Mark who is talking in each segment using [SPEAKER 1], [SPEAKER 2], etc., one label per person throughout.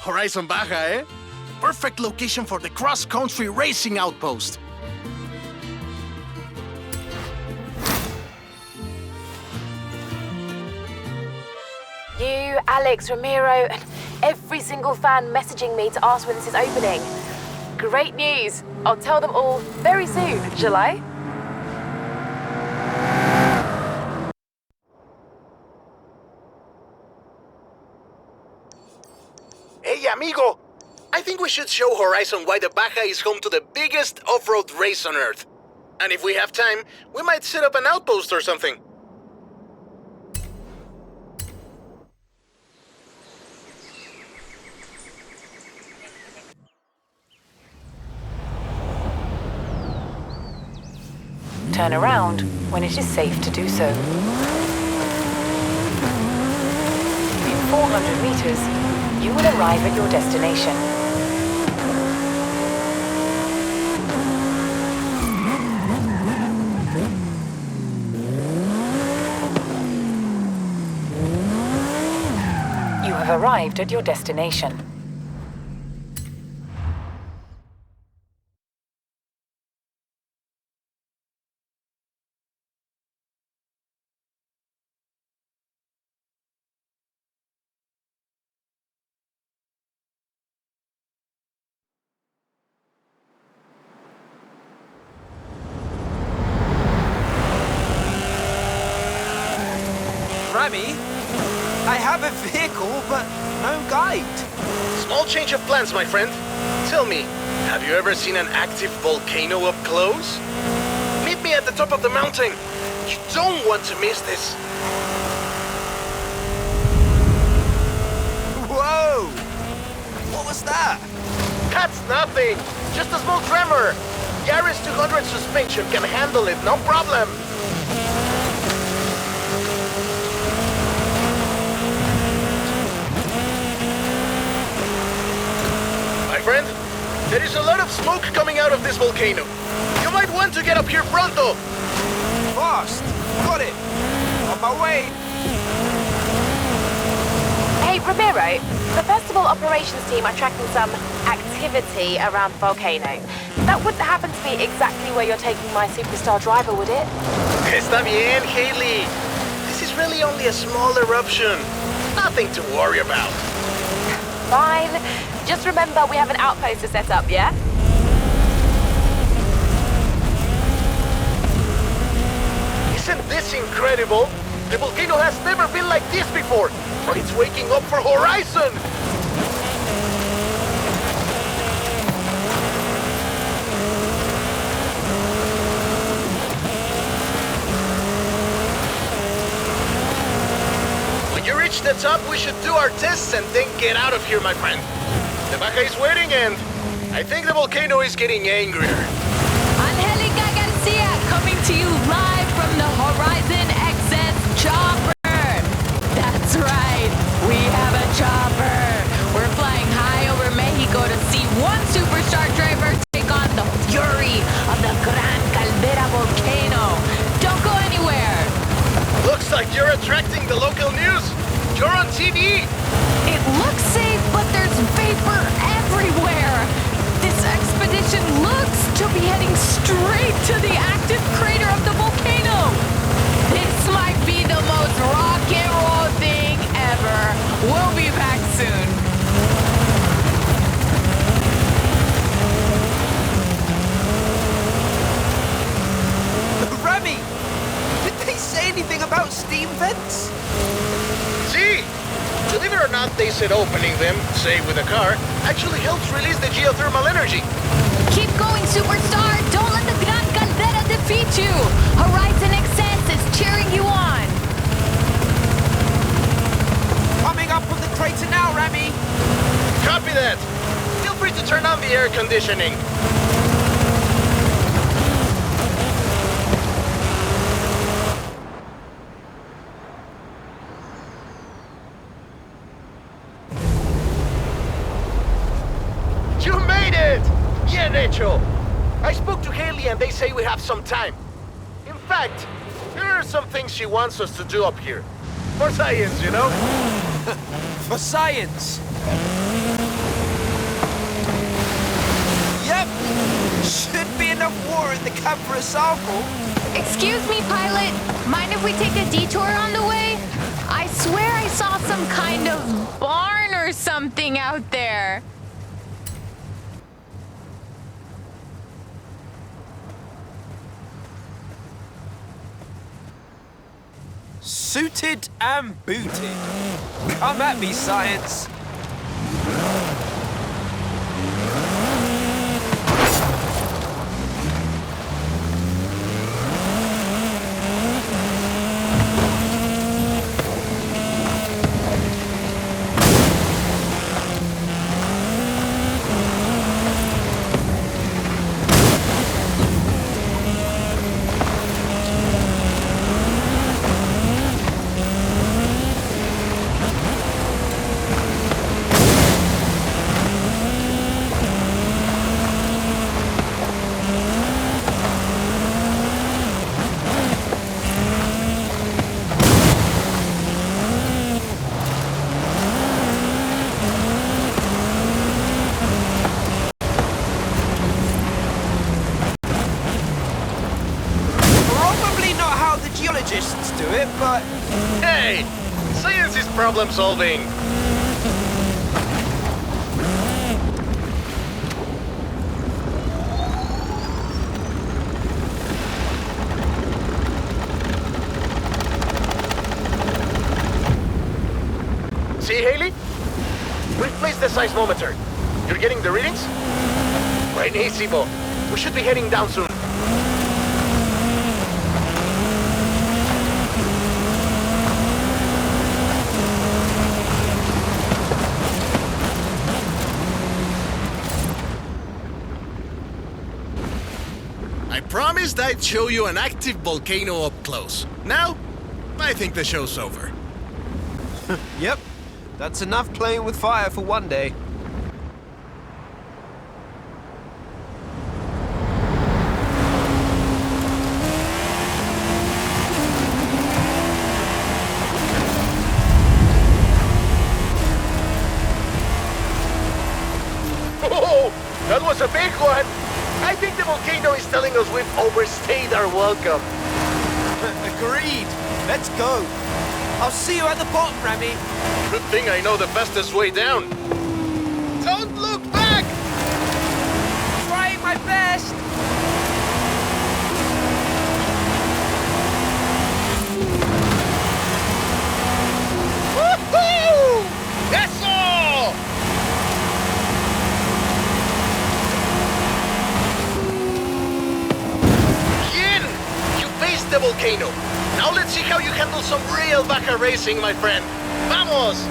[SPEAKER 1] Horizon Baja, eh? Perfect location for the cross-country racing outpost.
[SPEAKER 2] You, Alex, Ramiro, and every single fan messaging me to ask when this is opening. Great news! I'll tell them all very soon, shall I?
[SPEAKER 1] Hey, amigo! I think we should show Horizon why the Baja is home to the biggest off-road race on Earth. And if we have time, we might set up an outpost or something.
[SPEAKER 2] Turn around when it is safe to do so. In 400 meters, you will arrive at your destination. You have arrived at your destination.
[SPEAKER 3] Remy, I have a vehicle, but no guide.
[SPEAKER 1] Small change of plans, my friend. Tell me, have you ever seen an active volcano up close? Meet me at the top of the mountain. You don't want to miss this.
[SPEAKER 3] Whoa! What was that?
[SPEAKER 1] That's nothing. Just a small tremor. Yaris 200 suspension can handle it, no problem. My friend, there is a lot of smoke coming out of this volcano. You might want to get up here pronto.
[SPEAKER 3] Fast! Got it! On my way!
[SPEAKER 2] Hey, Ramiro, the festival operations team are tracking some activity around the volcano. That wouldn't happen to be exactly where you're taking my superstar driver, would it?
[SPEAKER 1] Está bien, Haley. This is really only a small eruption. Nothing to worry about.
[SPEAKER 2] Fine. Just remember we have an outpost to set up, yeah?
[SPEAKER 1] Isn't this incredible? The volcano has never been like this before, but it's waking up for Horizon! When you reach the top, we should do our tests and then get out of here, my friend. The Baja is waiting and I think the volcano is getting angrier.
[SPEAKER 4] Angelica Garcia coming to you live from the Horizon XS chopper. That's right, we have a chopper. We're flying high over Mexico to see one superstar driver take on the fury of the Gran Caldera volcano. Don't go anywhere.
[SPEAKER 1] Looks like you're attracting the local news. You're on TV.
[SPEAKER 4] It looks safe, but there's vapor everywhere. This expedition looks to be heading straight to the active crater of the volcano. This might be the most rock and roll thing ever. We'll be back soon.
[SPEAKER 3] Remy! Did they say anything about steam vents?
[SPEAKER 1] See? Believe it or not, they said opening them, say with a car, actually helps release the geothermal energy.
[SPEAKER 4] Keep going, superstar! Don't let the Gran Caldera defeat you! Horizon XS is cheering you on!
[SPEAKER 3] Coming up on the crater now, Remy!
[SPEAKER 1] Copy that. Feel free to turn on the air conditioning. You made it! Bien hecho! I spoke to Haley and they say we have some time. In fact, there are some things she wants us to do up here. For science, you know?
[SPEAKER 3] For science! enough water in the cab for a sample.
[SPEAKER 4] Excuse me, pilot. Mind if we take a detour on the way? I swear I saw some kind of barn or something out there.
[SPEAKER 3] Suited and booted. Come at me, science. Geologists do it, but...
[SPEAKER 1] Hey! Science is problem solving! See, Haley? We've placed the seismometer. You're getting the readings? Buenísimo. We should be heading down soon. I promised I'd show you an active volcano up close. Now, I think the show's over.
[SPEAKER 3] Yep, that's enough playing with fire for one day.
[SPEAKER 1] Oh, that was a big one! I think the volcano is telling us we've overstayed our welcome.
[SPEAKER 3] Agreed. Let's go. I'll see you at the bottom, Remy.
[SPEAKER 1] Good thing I know the fastest way down. Don't look back!
[SPEAKER 3] Trying my best.
[SPEAKER 1] Woohoo! That's all! The volcano. Now let's see how you handle some real Baja racing, my friend. Vamos!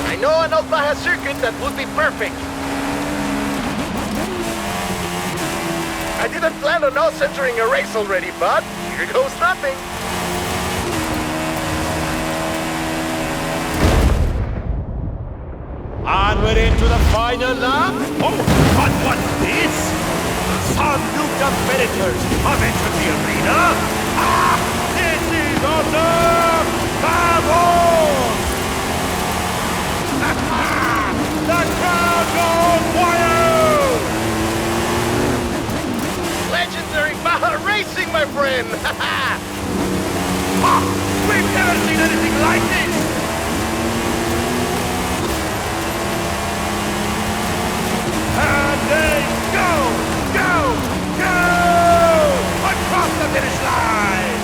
[SPEAKER 1] I know an old Baja circuit that would be perfect. I didn't plan on us entering a race already, but here goes nothing.
[SPEAKER 5] And we're into the final lap. Oh, but what's this? Some new competitors have entered the arena. Ah, this is awesome! Vamos! The crowd goes wild!
[SPEAKER 1] Legendary Baja racing, my friend!
[SPEAKER 5] Ah, we've never seen anything like this! And they go! Go! Go! Across the finish line!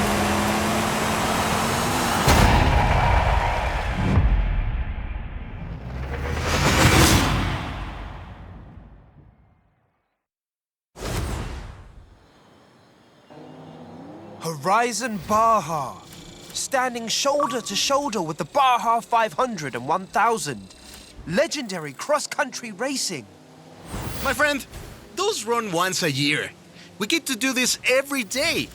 [SPEAKER 3] Horizon Baja. Standing shoulder to shoulder with the Baja 500 and 1000. Legendary cross-country racing.
[SPEAKER 1] My friend, those run once a year. We get to do this every day.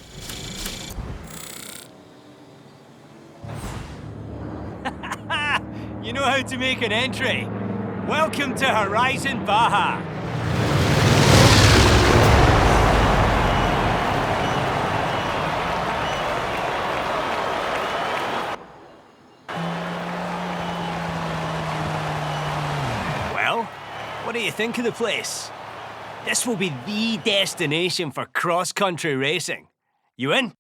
[SPEAKER 6] You know how to make an entry. Welcome to Horizon Baja. Well, what do you think of the place? This will be the destination for cross-country racing. You in?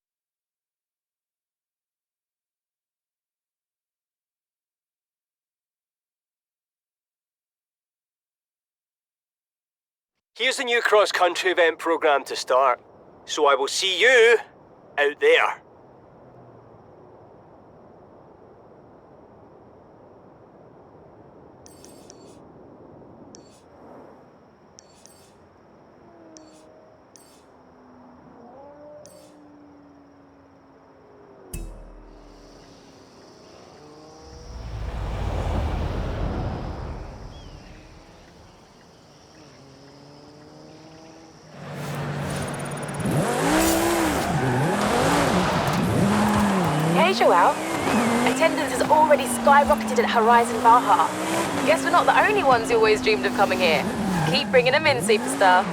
[SPEAKER 6] Here's the new cross-country event programme to start. So I will see you out there.
[SPEAKER 2] Hey, Joel. Attendance has already skyrocketed at Horizon Baja. Guess we're not the only ones who always dreamed of coming here. Keep bringing them in, superstar.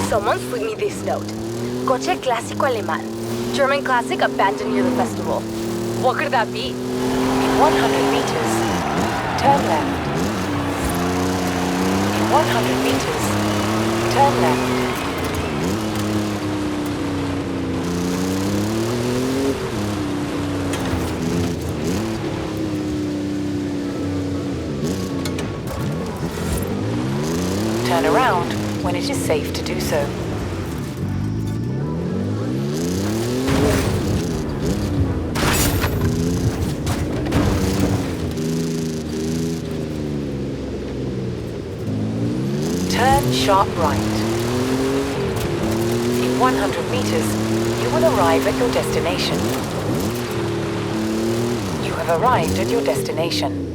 [SPEAKER 2] Someone slip me this note. Coche clásico alemán. German classic abandoned near the festival. What could that be?
[SPEAKER 7] In 100 meters, turn left. In 100 meters, turn left. Turn around when it is safe to do so. Turn sharp right. In 100 meters, you will arrive at your destination. You have arrived at your destination.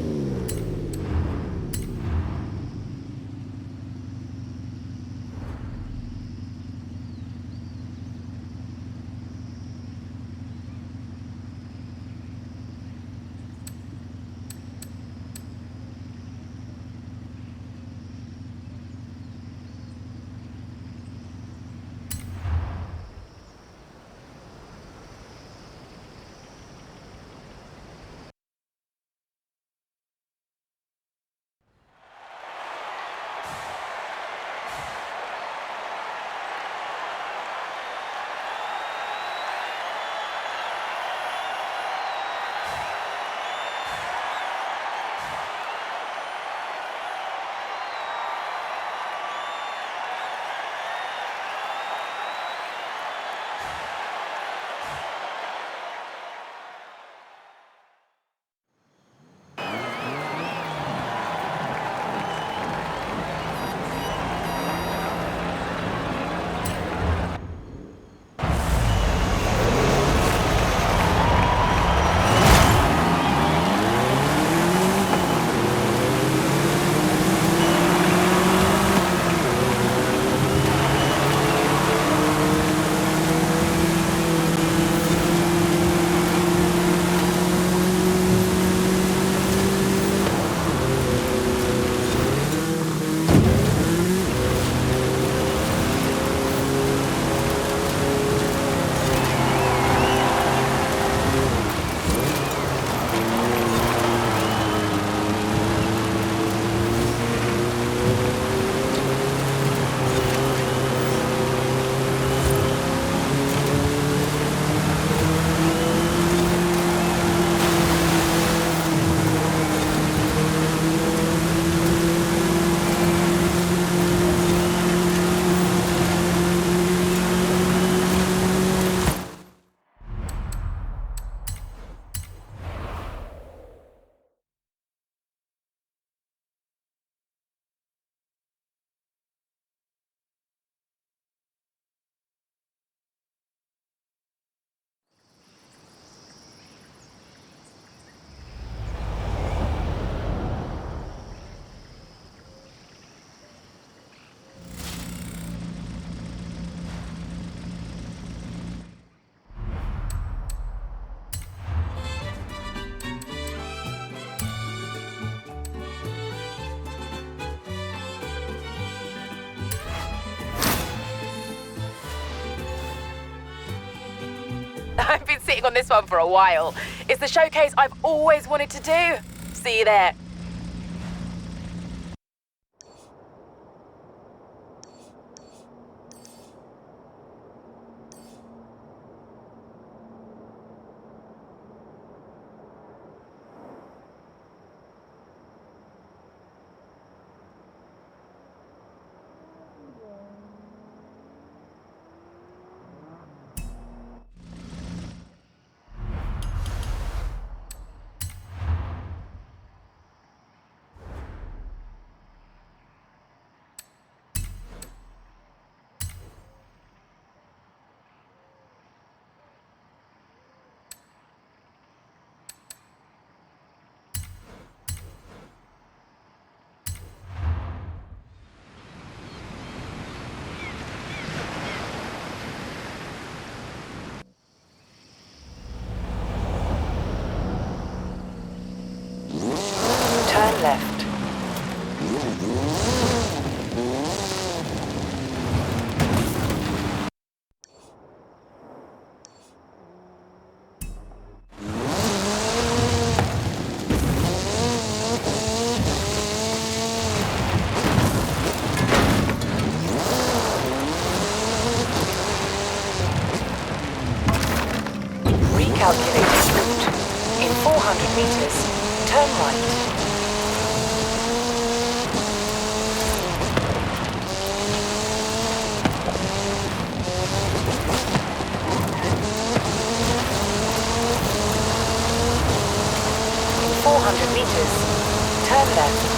[SPEAKER 2] I've been sitting on this one for a while. It's the showcase I've always wanted to do. See you there.
[SPEAKER 7] Calculating route. In 400 meters, turn right. In 400 meters, turn left.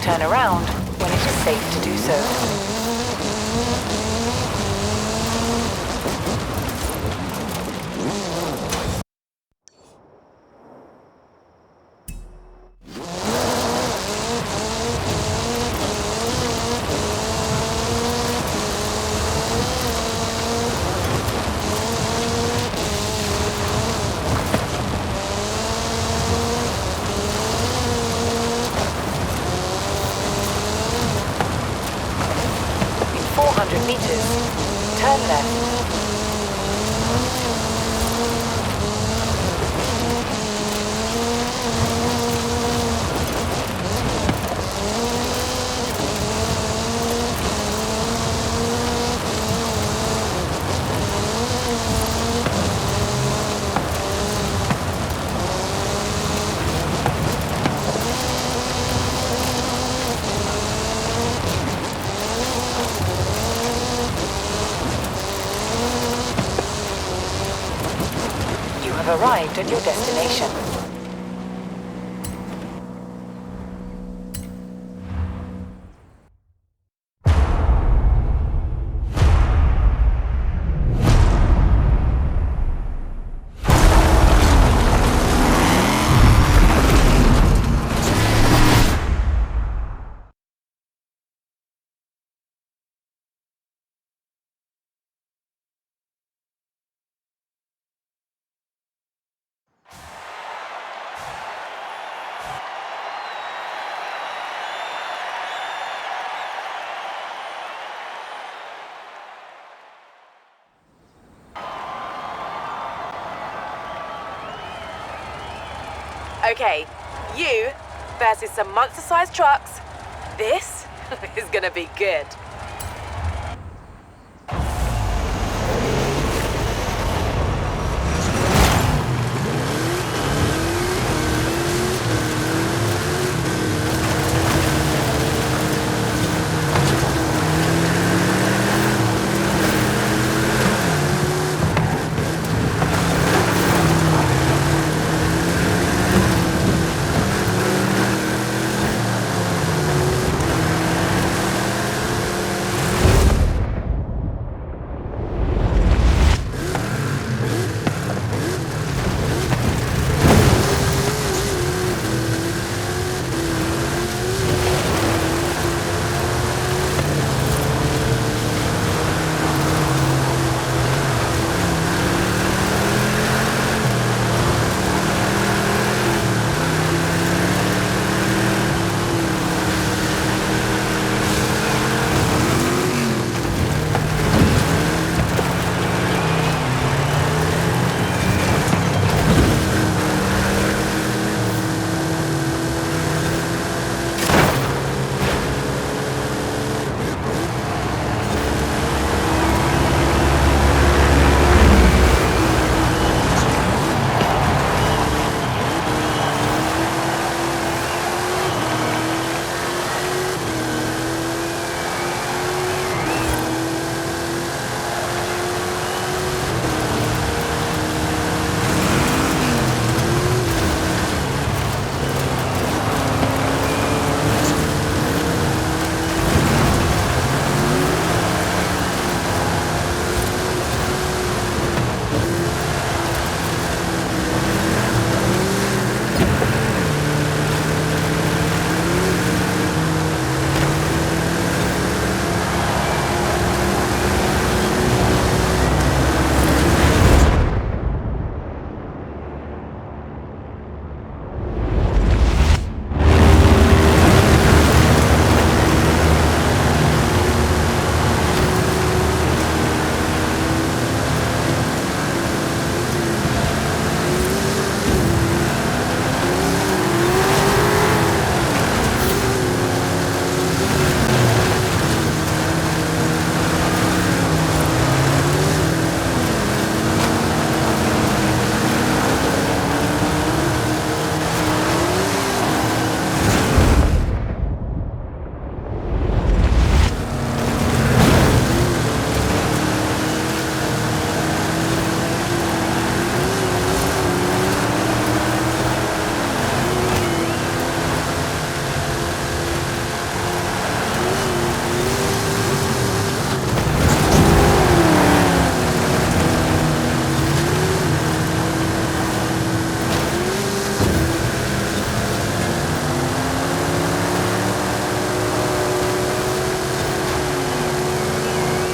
[SPEAKER 7] Turn around when it is safe to do so. In 400 meters, turn left. You have arrived at your destination.
[SPEAKER 2] Okay, you versus some monster-sized trucks. This is gonna be good.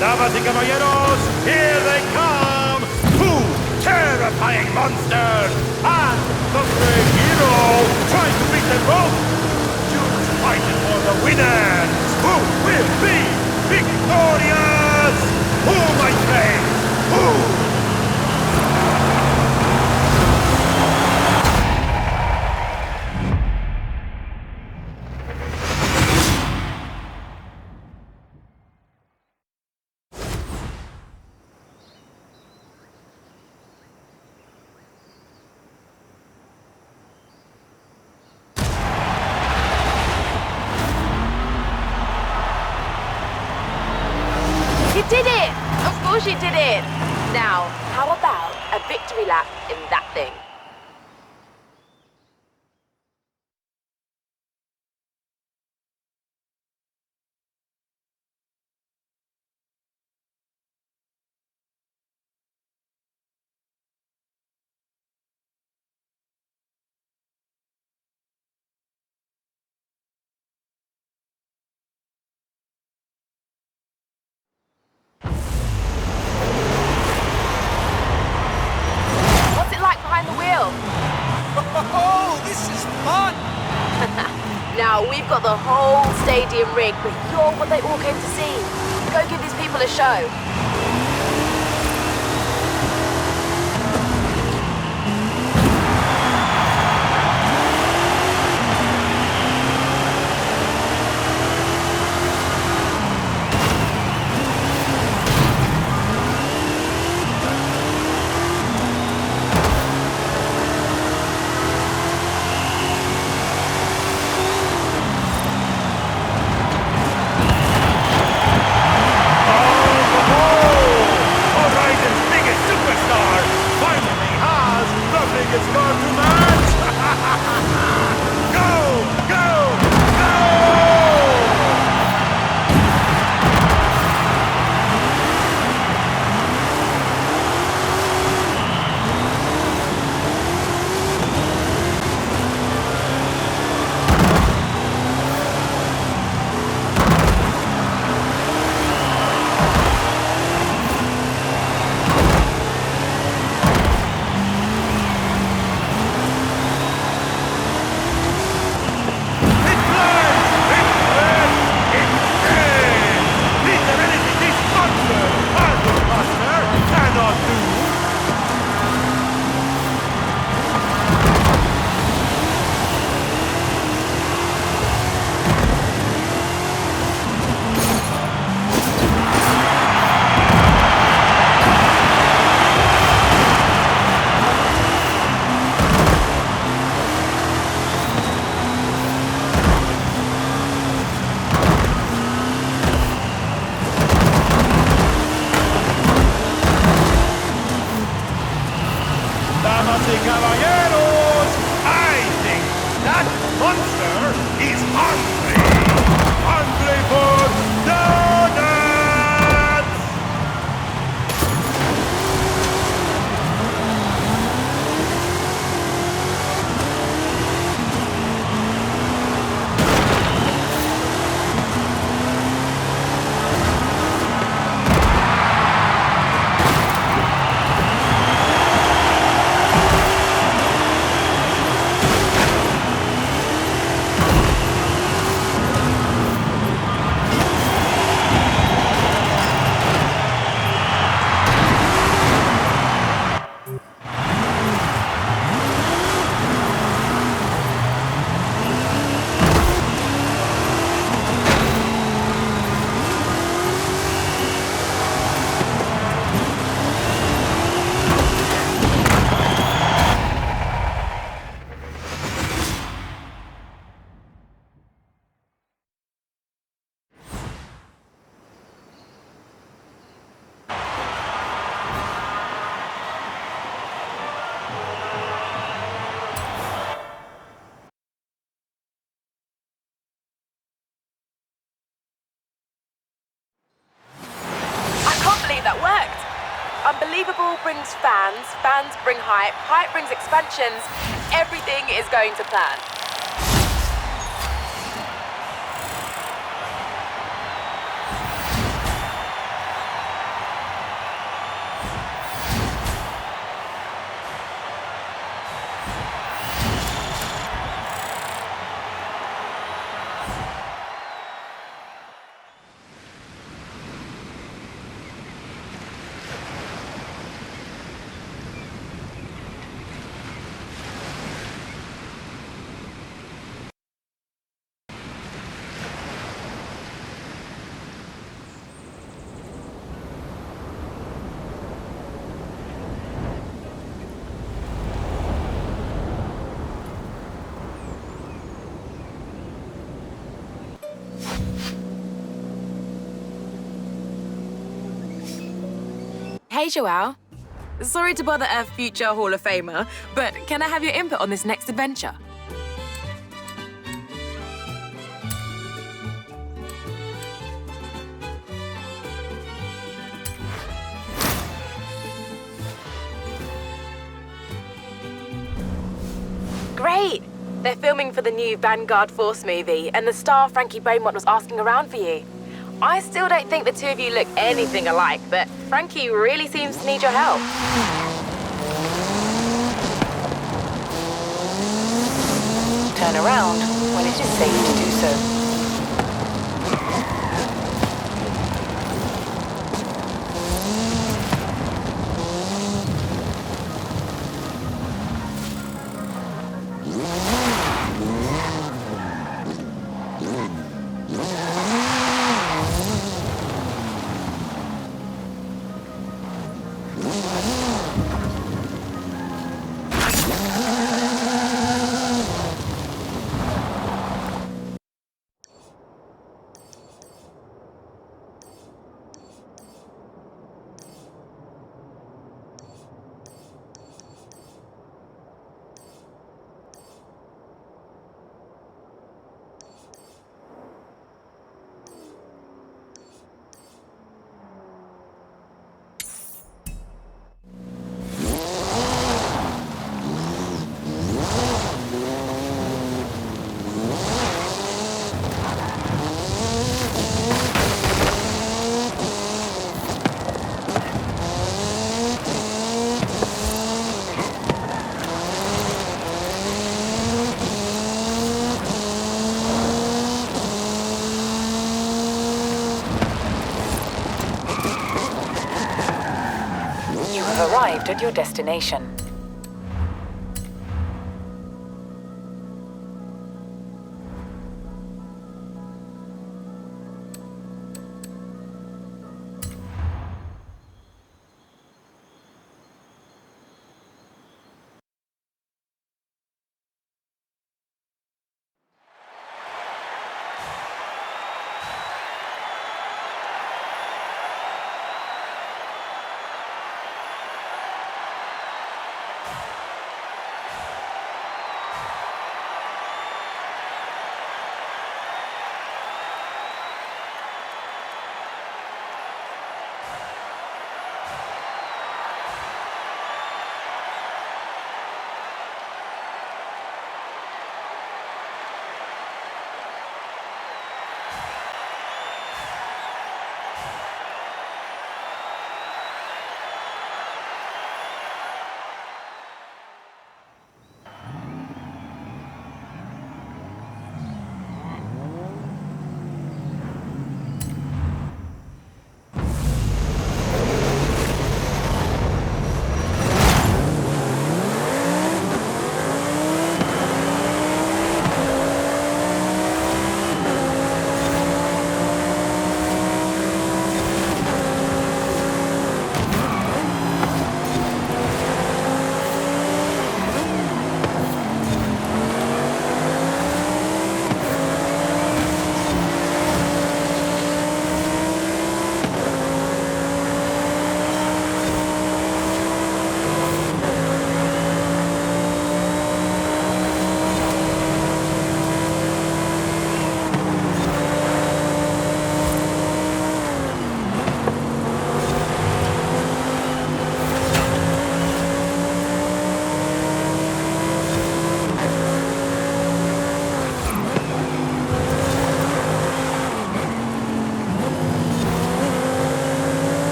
[SPEAKER 5] Damas y caballeros, here they come! Two terrifying monsters! And the brave hero trying to beat them both! Just fighting for the winners! Who will be victorious? Who, my friend? Who?
[SPEAKER 2] You did it! Of course you did it! Now, how about a victory lap in that thing? What's it like behind the wheel?
[SPEAKER 3] Oh, this is fun!
[SPEAKER 2] Now, we've got the whole stadium rigged, but you're what they all came to see. Go give these people a show.
[SPEAKER 5] Horizon's biggest superstar finally has the biggest car to match! Go! Go! Go! It flies! It flies! It's dead! Is there anything this monster, Hardware Master, cannot do? Damas y caballeros, I think that monster is hungry! Hungry for donuts!
[SPEAKER 2] I can't believe that worked. Unbelievable brings fans, fans bring hype, hype brings expansions. Everything is going to plan. Hey, Joelle. Sorry to bother a future Hall of Famer, but can I have your input on this next adventure? Great! They're filming for the new Vanguard Force movie, and the star Frankie Beaumont was asking around for you. I still don't think the two of you look anything alike, but Frankie really seems to need your help.
[SPEAKER 7] Turn around when it is safe to do so. Arrived at your destination.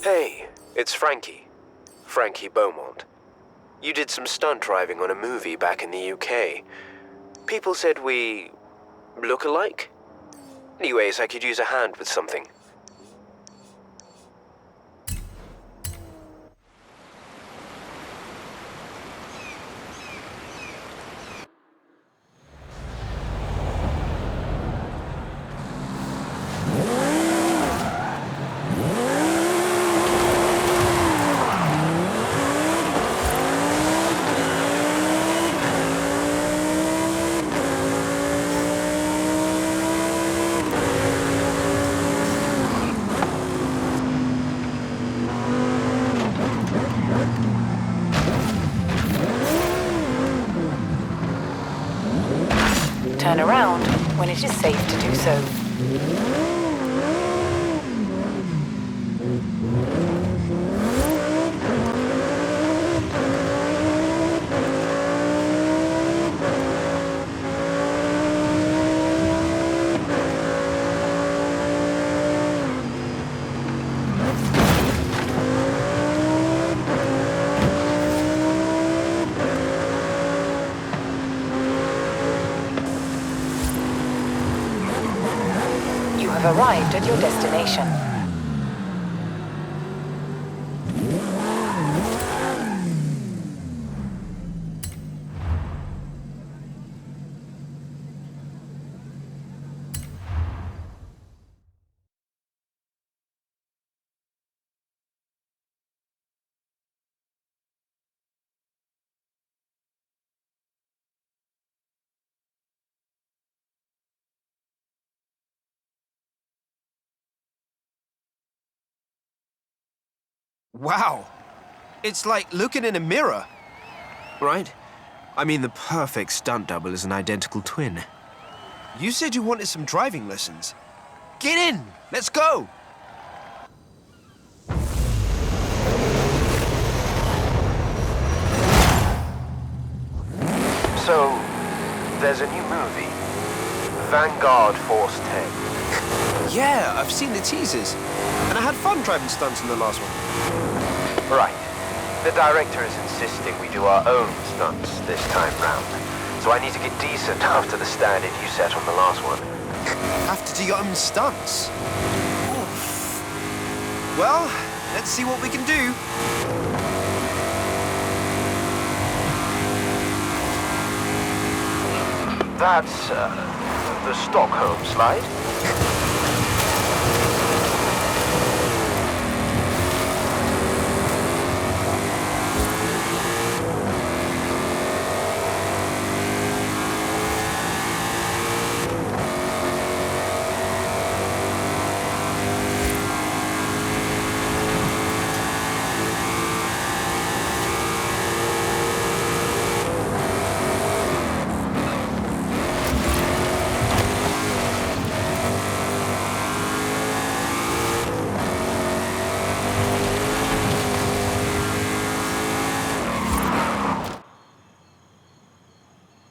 [SPEAKER 8] Hey, it's Frankie. Frankie Beaumont. You did some stunt driving on a movie back in the UK. People said we look alike. Anyways, I could use a hand with something.
[SPEAKER 7] Turn around when it is safe to do so. You have arrived at your destination.
[SPEAKER 3] Wow. It's like looking in a mirror. Right? I mean, the perfect stunt double is an identical twin. You said you wanted some driving lessons. Get in! Let's go!
[SPEAKER 8] So, there's a new movie. Vanguard Force 10.
[SPEAKER 3] Yeah, I've seen the teasers. And I had fun driving stunts in the last one.
[SPEAKER 8] Right. The director is insisting we do our own stunts this time round. So I need to get decent after the standard you set on the last one.
[SPEAKER 3] Have to do your own stunts. Oof. Well, let's see what we can do.
[SPEAKER 8] That's, the Stockholm slide.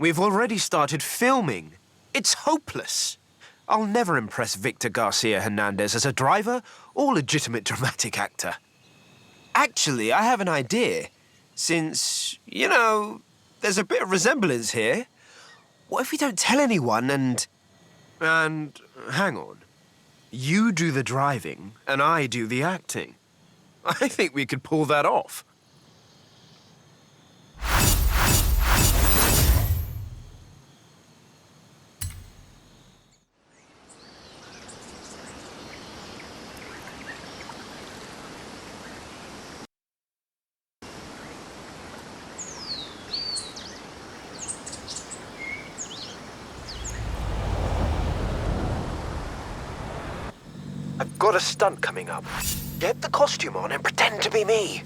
[SPEAKER 3] We've already started filming. It's hopeless. I'll never impress Victor Garcia Hernandez as a driver or legitimate dramatic actor. Actually, I have an idea. Since, you know, there's a bit of resemblance here. What if we don't tell anyone and hang on. You do the driving and I do the acting. I think we could pull that off. I've got a stunt coming up. Get the costume on and pretend to be me.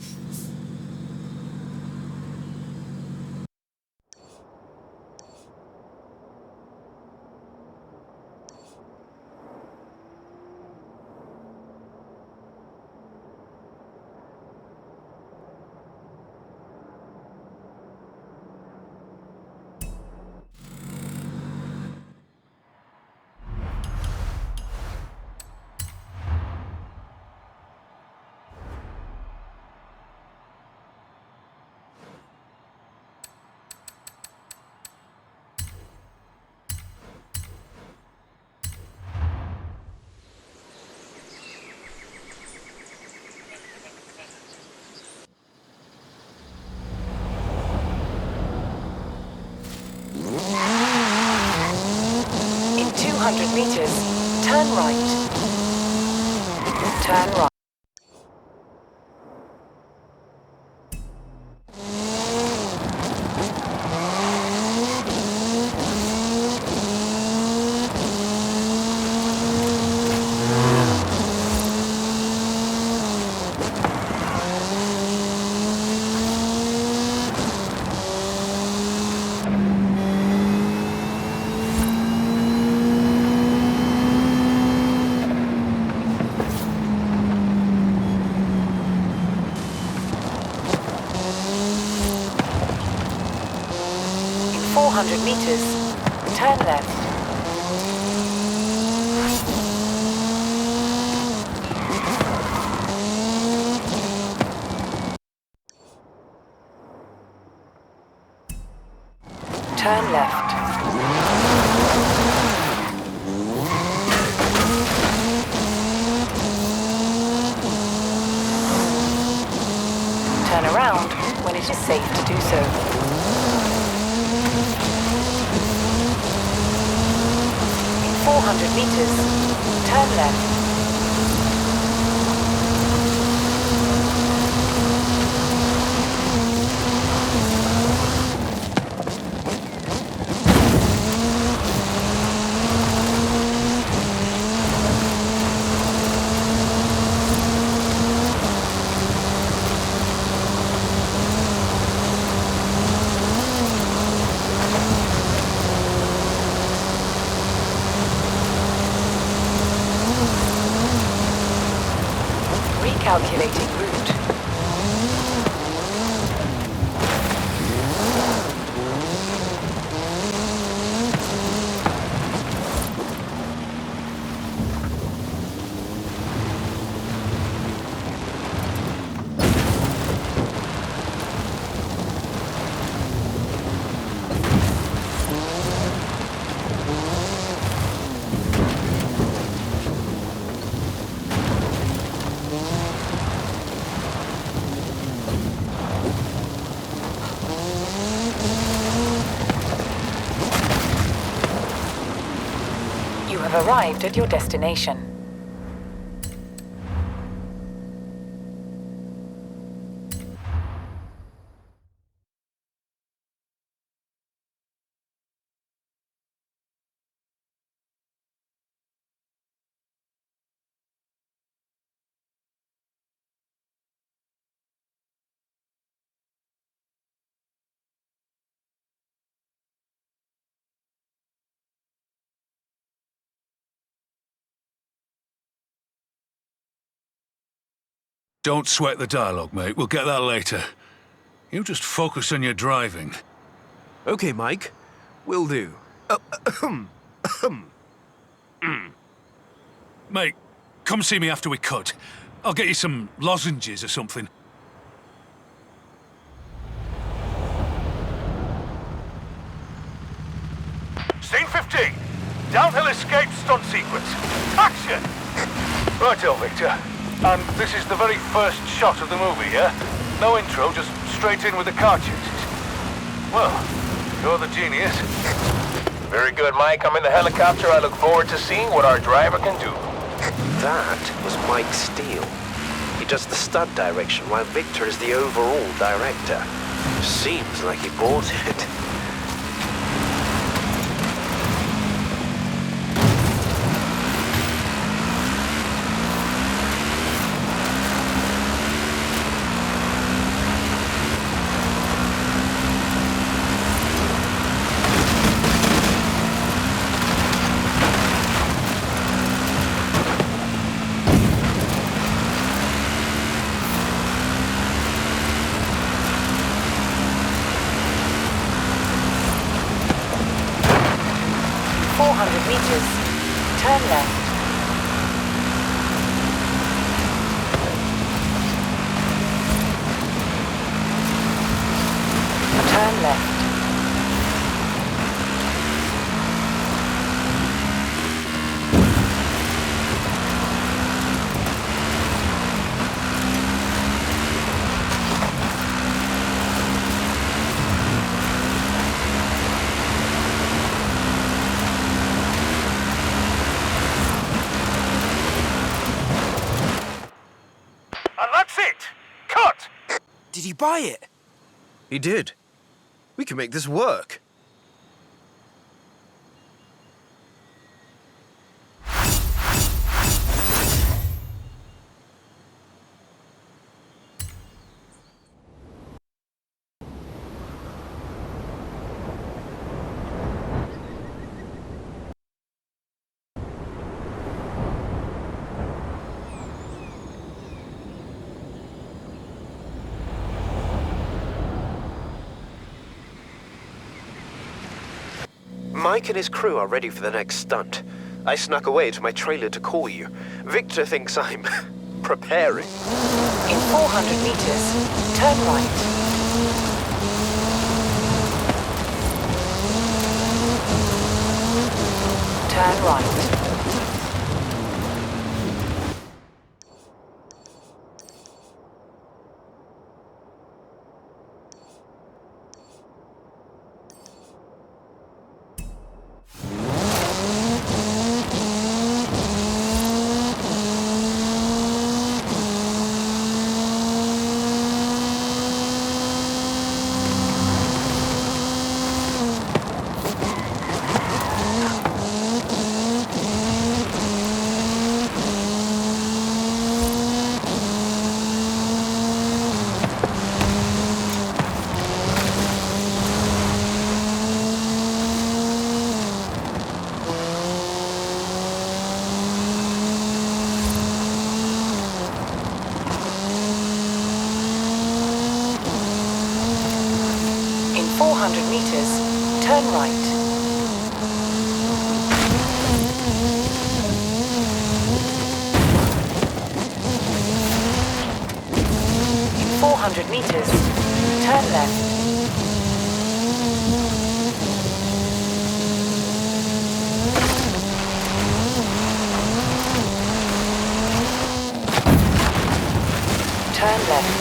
[SPEAKER 7] In 200 meters, turn right. Turn right. In 400 meters, turn left. Turn left. Turn around when it is safe to do so. In 400 meters, turn left. Recalculating route. You have arrived at your destination.
[SPEAKER 9] Don't sweat the dialogue, mate. We'll get that later. You just focus on your driving.
[SPEAKER 3] Okay, Mike. Will do.
[SPEAKER 9] Mate, come see me after we cut. I'll get you some lozenges or something.
[SPEAKER 5] Scene 15. Downhill escape stunt sequence. Action! Righto, Victor. And this is the very first shot of the movie, yeah? No intro, just straight in with the car chases. Well, you're the genius.
[SPEAKER 10] Very good, Mike. I'm in the helicopter. I look forward to seeing what our driver can do.
[SPEAKER 8] That was Mike Steele. He does the stunt direction while Victor is the overall director. Seems like he bought it.
[SPEAKER 7] Meters. Turn left. Turn left.
[SPEAKER 3] Did he buy it? He did. We can make this work.
[SPEAKER 8] Mike and his crew are ready for the next stunt. I snuck away to my trailer to call you. Victor thinks I'm preparing.
[SPEAKER 7] In 400 meters, turn right. Turn right. In 400 meters, turn right. In 400 meters, turn left. Turn left.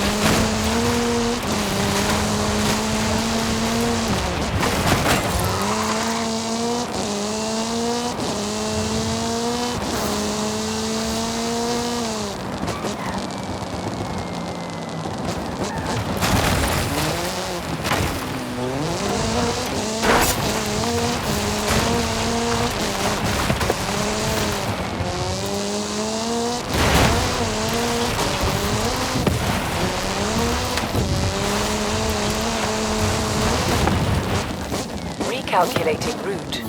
[SPEAKER 7] Recalculating route.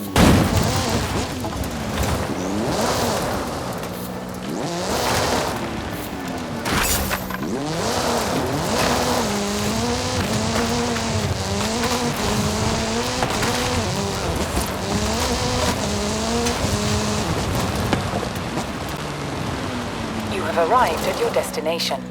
[SPEAKER 7] have arrived at your destination.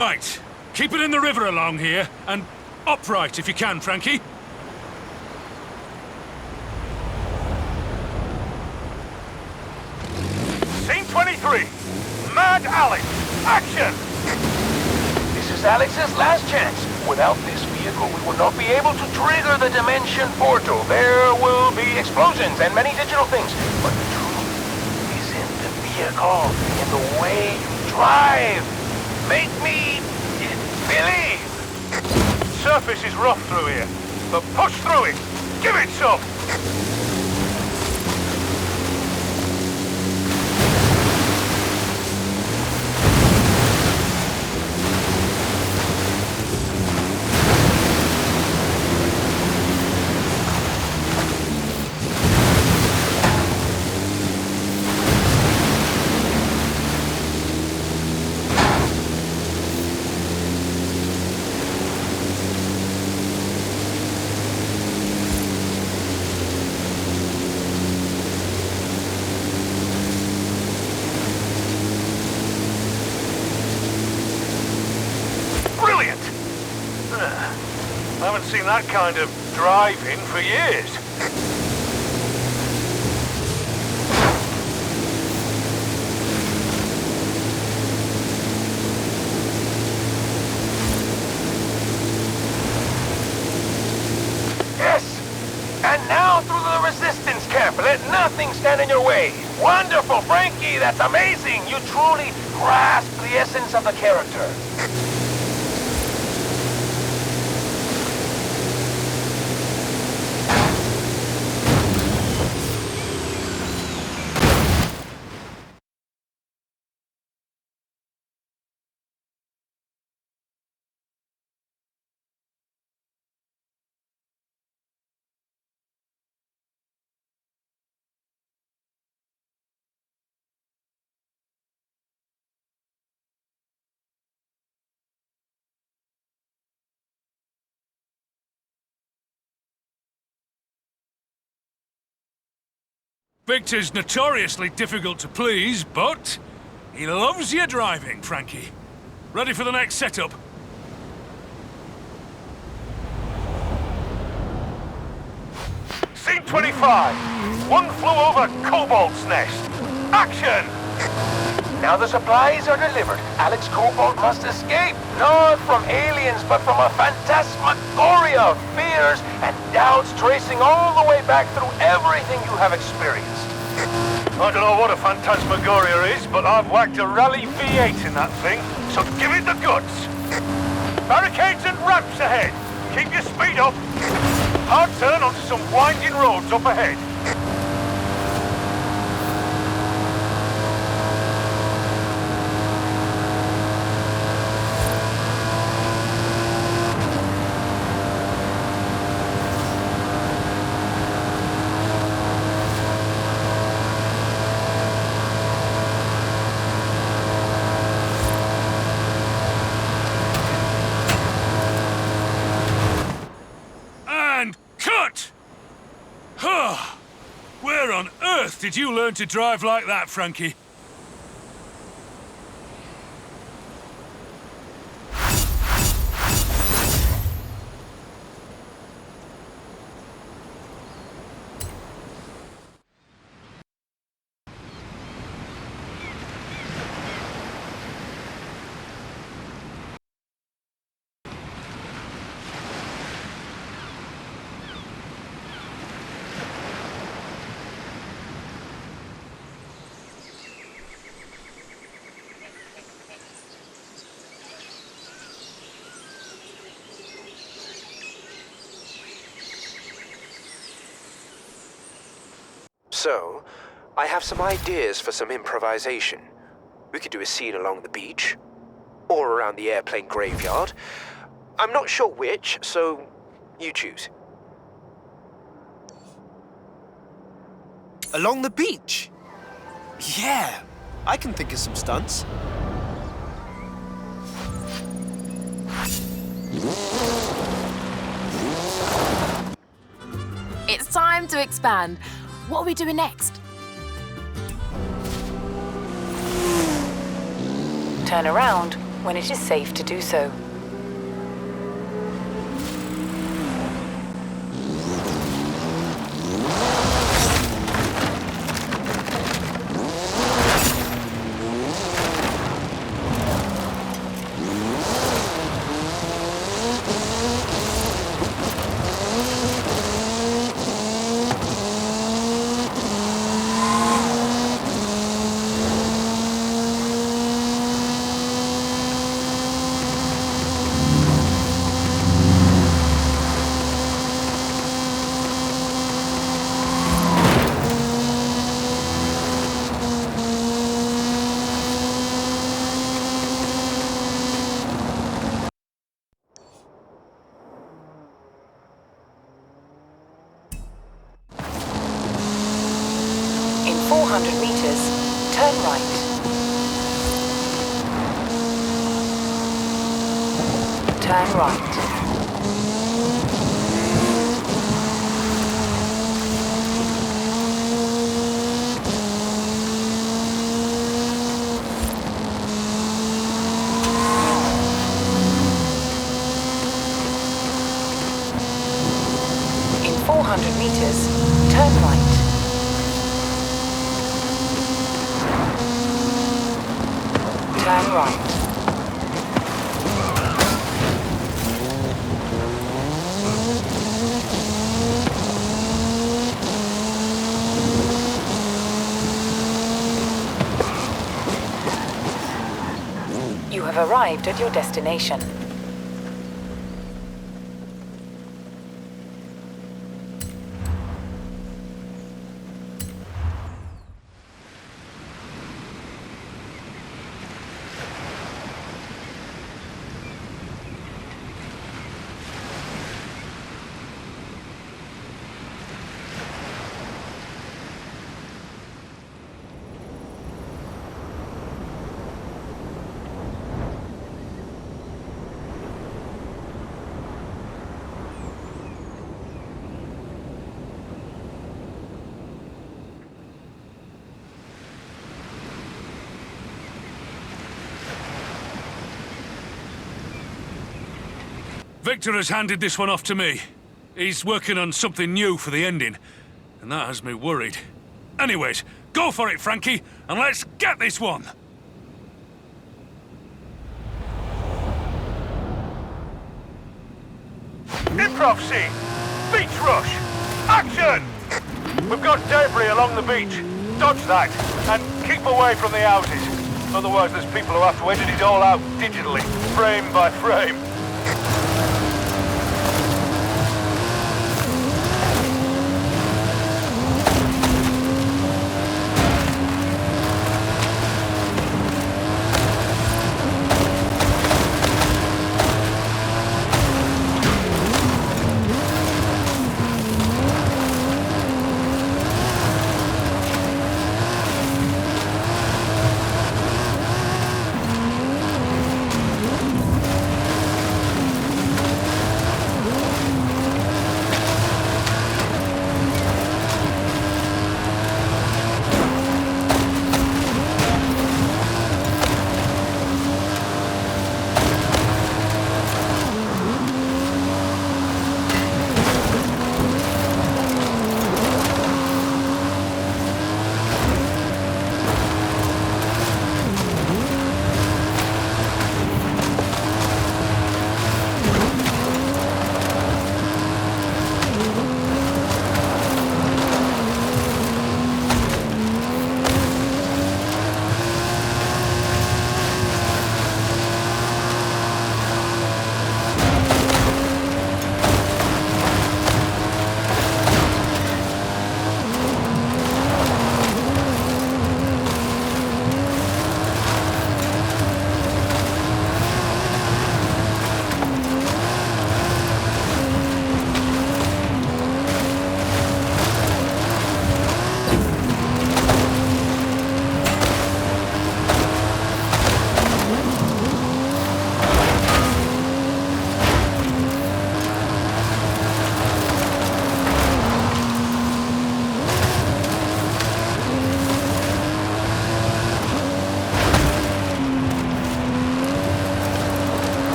[SPEAKER 9] Right. Keep it in the river along here, and upright if you can, Frankie.
[SPEAKER 5] Scene 23. Mad Alex. Action!
[SPEAKER 10] This is Alex's last chance. Without this vehicle, we will not be able to trigger the dimension portal. There will be explosions and many digital things. But the truth is in the vehicle, in the way you drive. Make me believe.
[SPEAKER 5] Surface is rough through here, but push through it. Give it some. I haven't seen that kind of driving for years.
[SPEAKER 10] Yes! And now through the resistance camp. Let nothing stand in your way. Wonderful, Frankie! That's amazing! You truly grasp the essence of the character.
[SPEAKER 9] Victor's notoriously difficult to please, but he loves your driving, Frankie. Ready for the next setup?
[SPEAKER 5] Scene 25. One flew over Cobalt's nest. Action!
[SPEAKER 10] Now the supplies are delivered. Alex Cobalt must escape, not from aliens, but from a phantasmagoria of fears and doubts tracing all the way back through everything you have experienced.
[SPEAKER 5] I don't know what a phantasmagoria is, but I've whacked a Rally V8 in that thing, so give it the goods. Barricades and ramps ahead. Keep your speed up. Hard turn onto some winding roads up ahead.
[SPEAKER 9] Cut! Where on earth did you learn to drive like that, Frankie?
[SPEAKER 8] So, I have some ideas for some improvisation. We could do a scene along the beach, or around the airplane graveyard. I'm not sure which, so you choose.
[SPEAKER 3] Along the beach? Yeah, I can think of some stunts.
[SPEAKER 2] It's time to expand. What are we doing next?
[SPEAKER 7] Turn around when it is safe to do so. In 400 meters, turn right. Turn right. In 400 meters, turn right. Turn right. You have arrived at your destination.
[SPEAKER 9] Victor has handed this one off to me. He's working on something new for the ending, and that has me worried. Anyways, go for it, Frankie, and let's get this one!
[SPEAKER 5] Improv scene! Beach rush! Action! We've got debris along the beach. Dodge that, and keep away from the houses. Otherwise there's people who have to edit it all out digitally, frame by frame.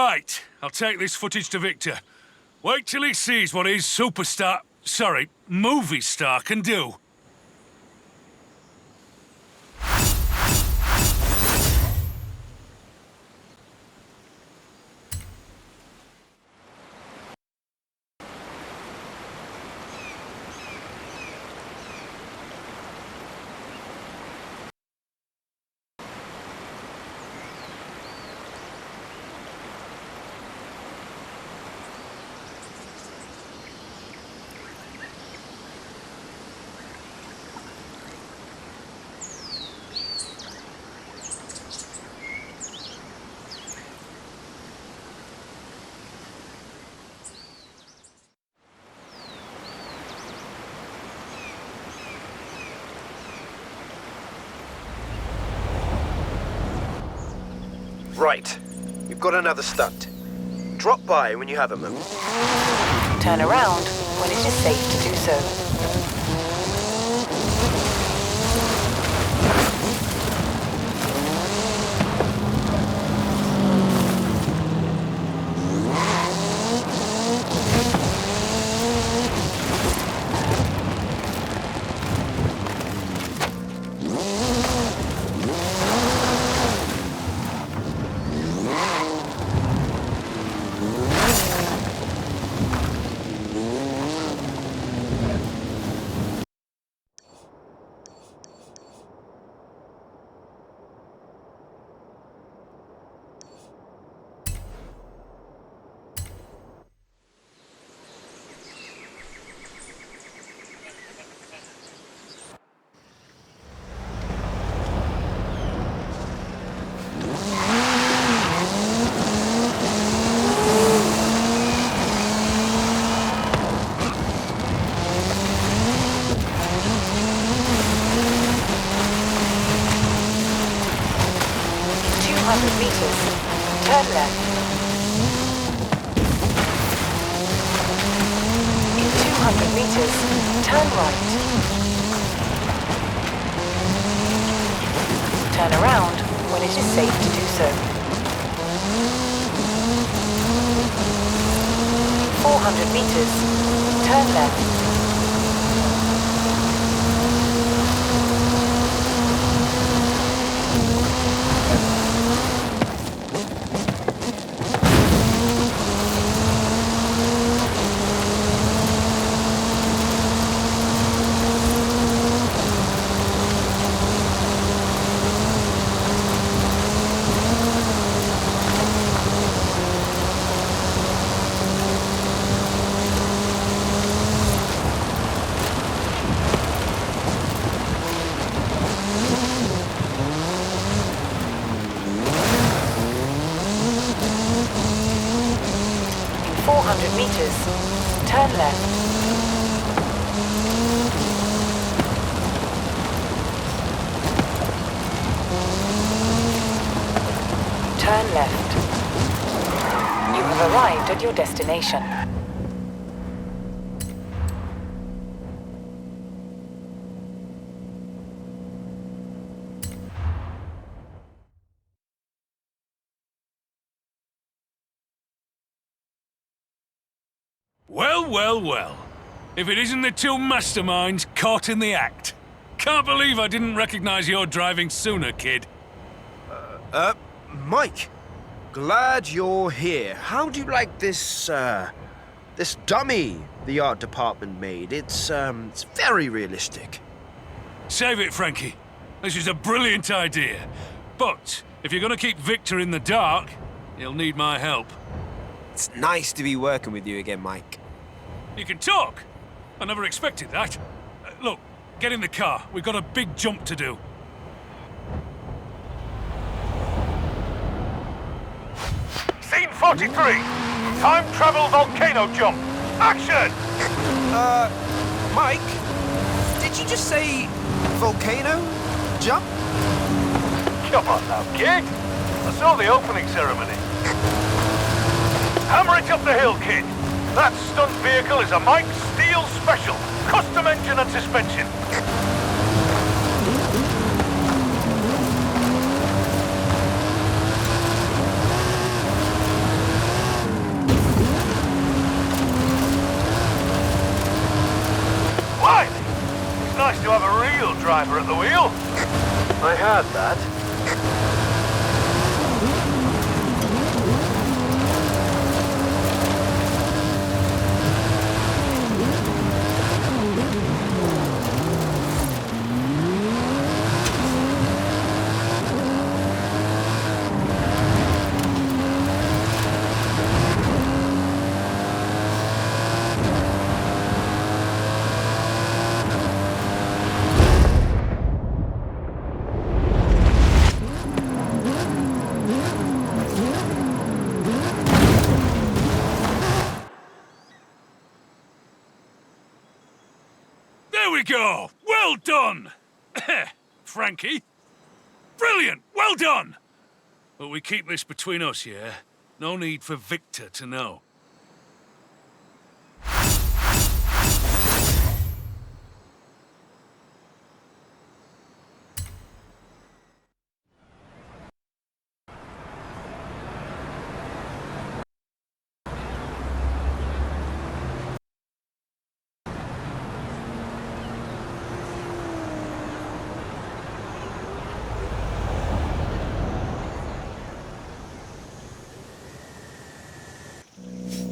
[SPEAKER 9] Right, I'll take this footage to Victor. Wait till he sees what his movie star can do.
[SPEAKER 3] Right. We've got another stunt. Drop by when you have a moment.
[SPEAKER 7] Turn around when it is safe to do so. Turn left. In 200 meters, turn right. Turn around when it is safe to do so. 400 meters, turn left. Meters, turn left. Turn left. You have arrived at your destination.
[SPEAKER 9] Well, well, well. If it isn't the two masterminds caught in the act. Can't believe I didn't recognize your driving sooner, kid.
[SPEAKER 3] Mike. Glad you're here. How do you like this, this dummy the art department made? It's very realistic.
[SPEAKER 9] Save it, Frankie. This is a brilliant idea. But if you're gonna keep Victor in the dark, you'll need my help.
[SPEAKER 3] It's nice to be working with you again, Mike.
[SPEAKER 9] You can talk. I never expected that. Look, get in the car. We've got a big jump to do.
[SPEAKER 5] Scene 43. Time travel volcano jump. Action!
[SPEAKER 3] Mike? Did you just say volcano jump?
[SPEAKER 5] Come on now, kid. I saw the opening ceremony. Hammer it up the hill, kid. That stunt vehicle is a Mike Steel Special. Custom engine and suspension.
[SPEAKER 10] driver at the wheel.
[SPEAKER 8] I heard that.
[SPEAKER 9] There we go! Well done! Frankie. Brilliant! Well done! But we keep this between us, yeah? No need for Victor to know.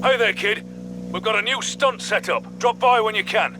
[SPEAKER 9] Hey there, kid. We've got a new stunt set up. Drop by when you can.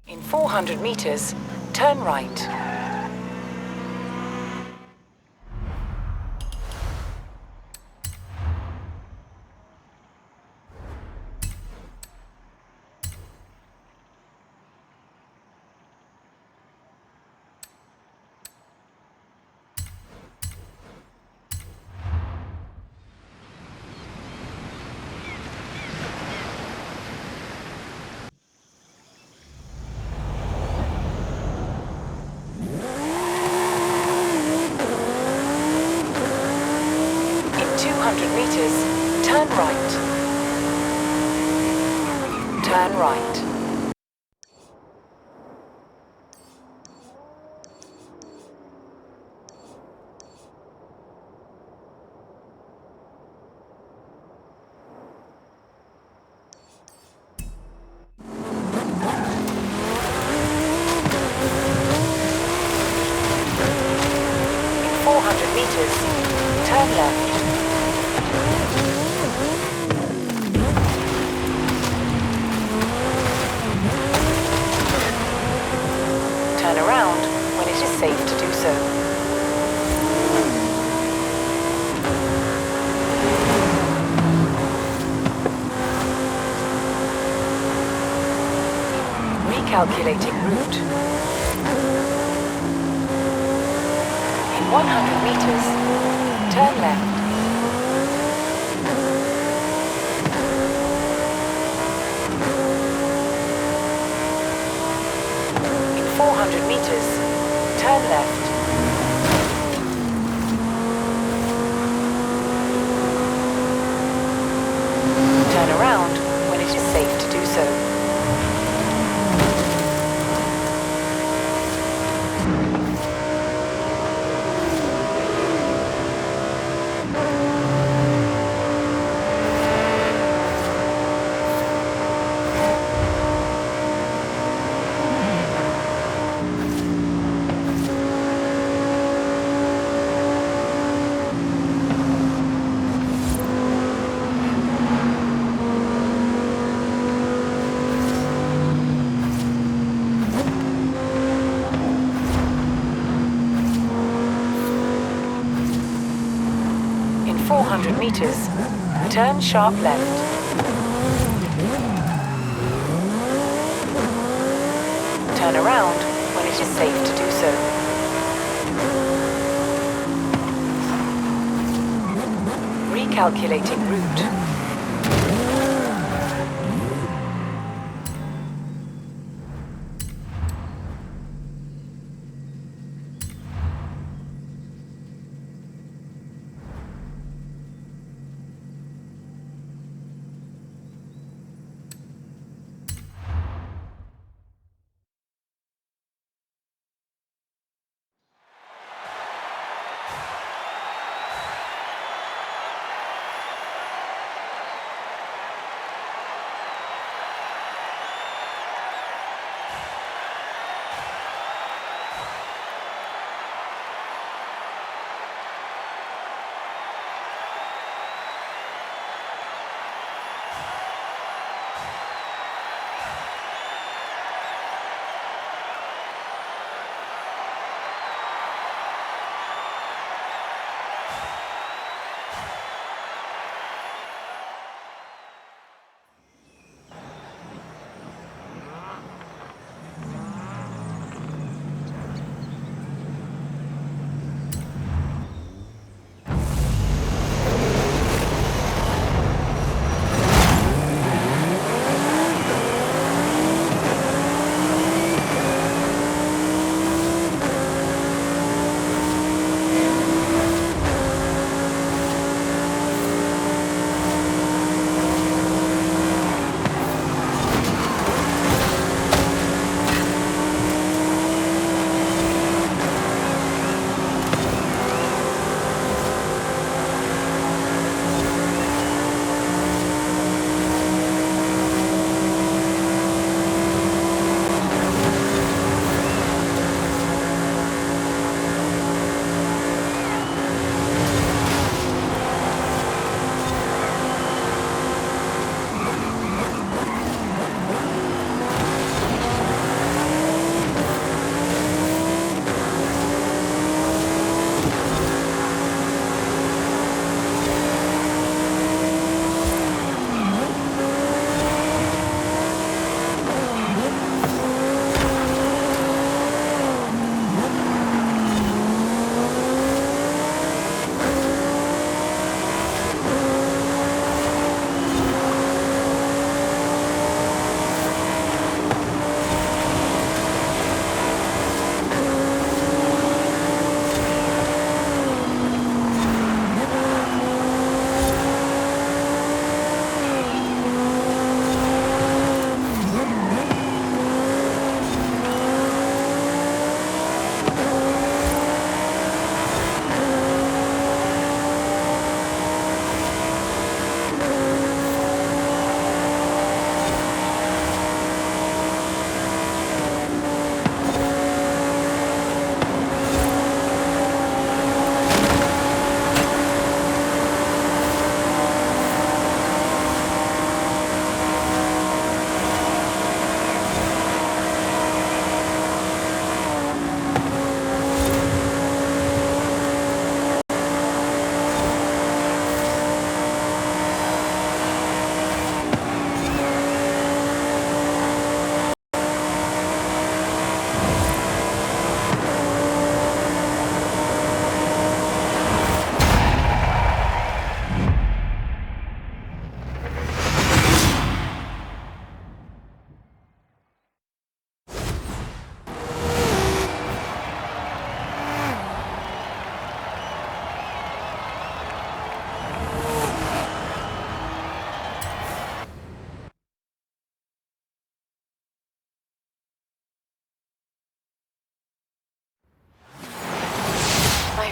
[SPEAKER 7] In 400 meters, turn right. In 200 meters, turn right. Turn right. In 400 meters, turn left. Turn around when it is safe to do so. Recalculating route. In 100 meters, turn left. In 400 meters, turn left. Turn around when it is safe to do so. 200 meters. Turn sharp left. Turn around when it is safe to do so. Recalculating route.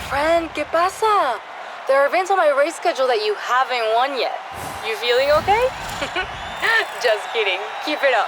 [SPEAKER 4] Friend, ¿qué pasa? There are events on my race schedule that you haven't won yet. You feeling okay? Just kidding. Keep it up.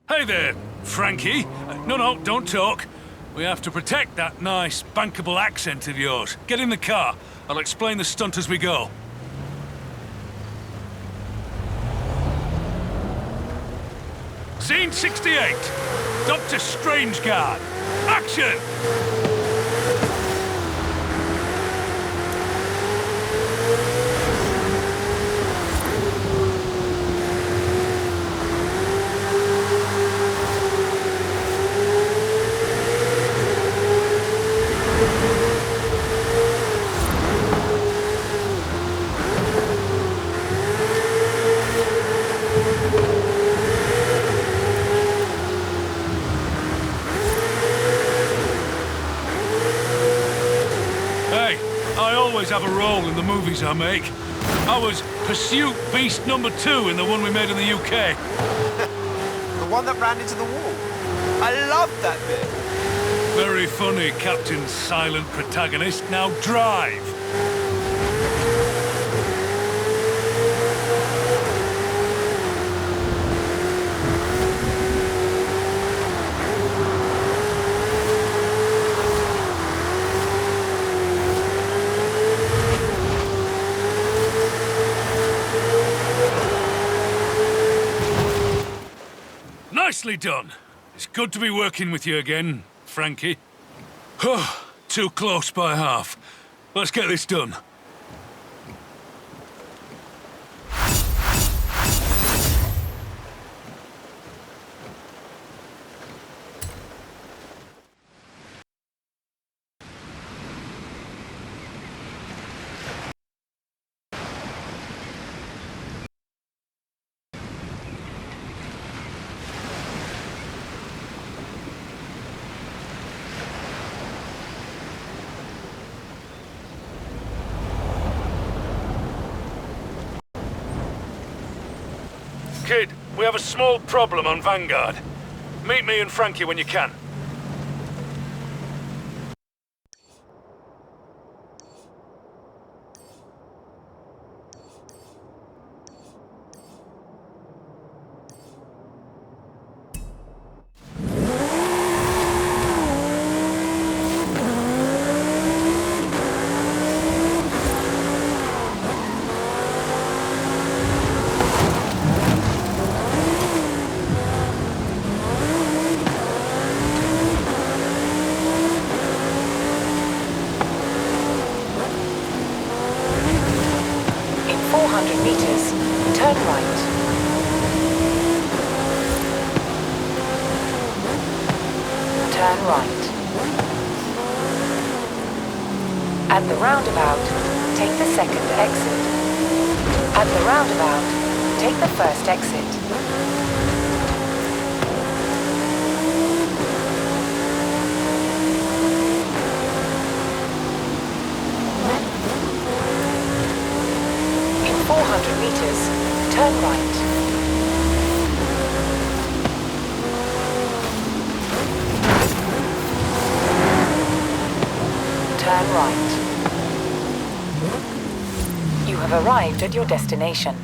[SPEAKER 9] Hey there, Frankie. No, don't talk. We have to protect that nice, bankable accent of yours. Get in the car. I'll explain the stunt as we go. Scene 68. Dr. Strangeguard. Action! Have a role in the movies I make. I was Pursuit Beast number 2 in the one we made in the UK.
[SPEAKER 3] The one that ran into the wall. I loved that bit.
[SPEAKER 9] Very funny, Captain Silent Protagonist. Now drive! Nicely done. It's good to be working with you again, Frankie. Too close by half. Let's get this done. Kid, we have a small problem on Vanguard. Meet me and Frankie when you can.
[SPEAKER 7] At the roundabout, take the second exit. At the roundabout, take the first exit. In 400 meters, turn right. Turn right. You have arrived at your destination.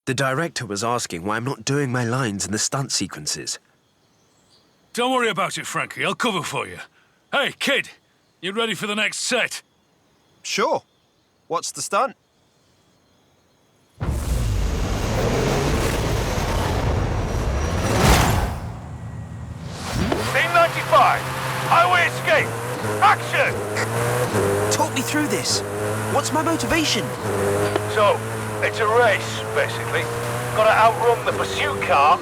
[SPEAKER 3] The director was asking why I'm not doing my lines in the stunt sequences.
[SPEAKER 9] Don't worry about it, Frankie. I'll cover for you. Hey, kid, you ready for the next set?
[SPEAKER 3] Sure. What's the stunt?
[SPEAKER 5] Scene 95, highway escape, action!
[SPEAKER 3] Talk me through this. What's my motivation?
[SPEAKER 5] So, it's a race, basically. Gotta outrun the pursuit car.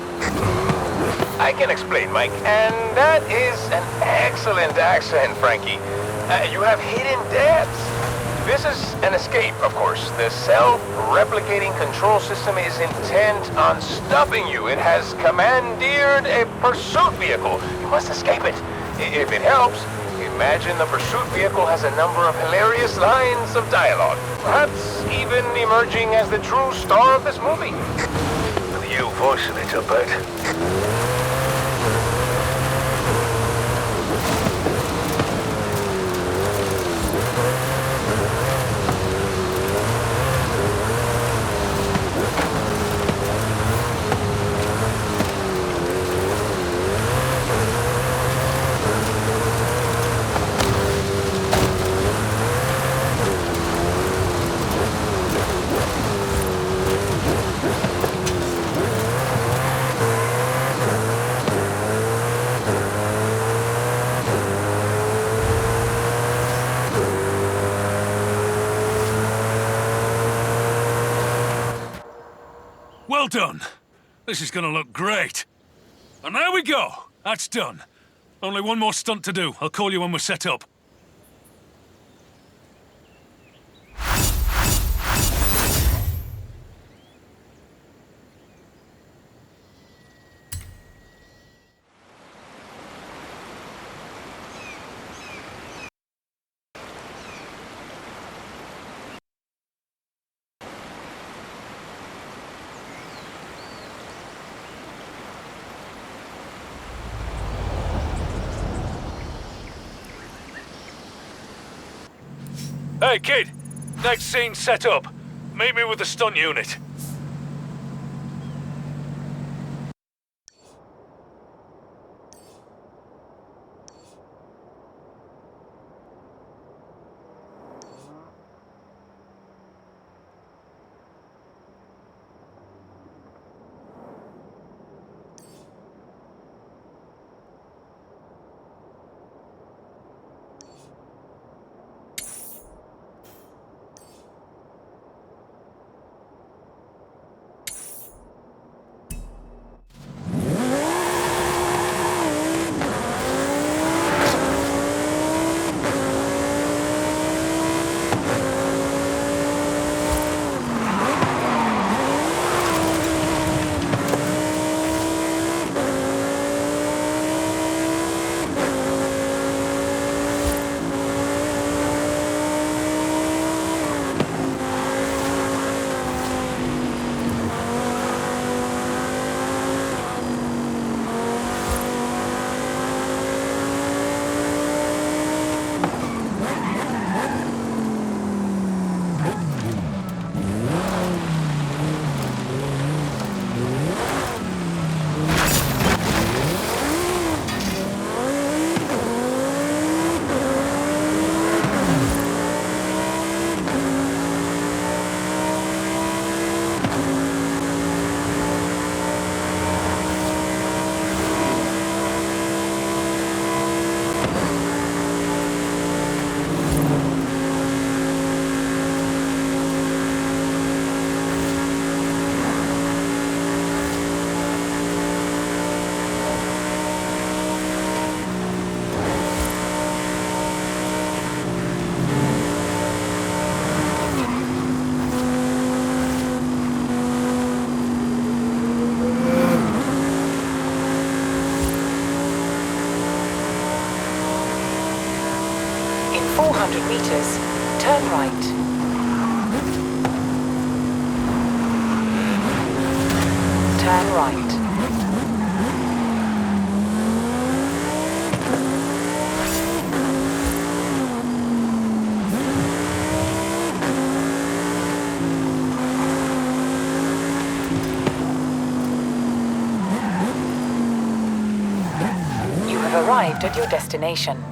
[SPEAKER 5] I can explain, Mike. And that is an excellent accent, Frankie. You have hidden depths.
[SPEAKER 10] This is an escape, of course. The self-replicating control system is intent on stopping you. It has commandeered a pursuit vehicle. You must escape it. If it helps, imagine the pursuit vehicle has a number of hilarious lines of dialogue. Perhaps even emerging as the true star of this movie.
[SPEAKER 5] With you voicing it, I bet.
[SPEAKER 9] Well done. This is gonna look great. And there we go. That's done. Only one more stunt to do. I'll call you when we're set up. Hey, kid. Next scene set up. Meet me with the stunt unit.
[SPEAKER 7] In 400 meters, turn right. Turn right. You have arrived at your destination.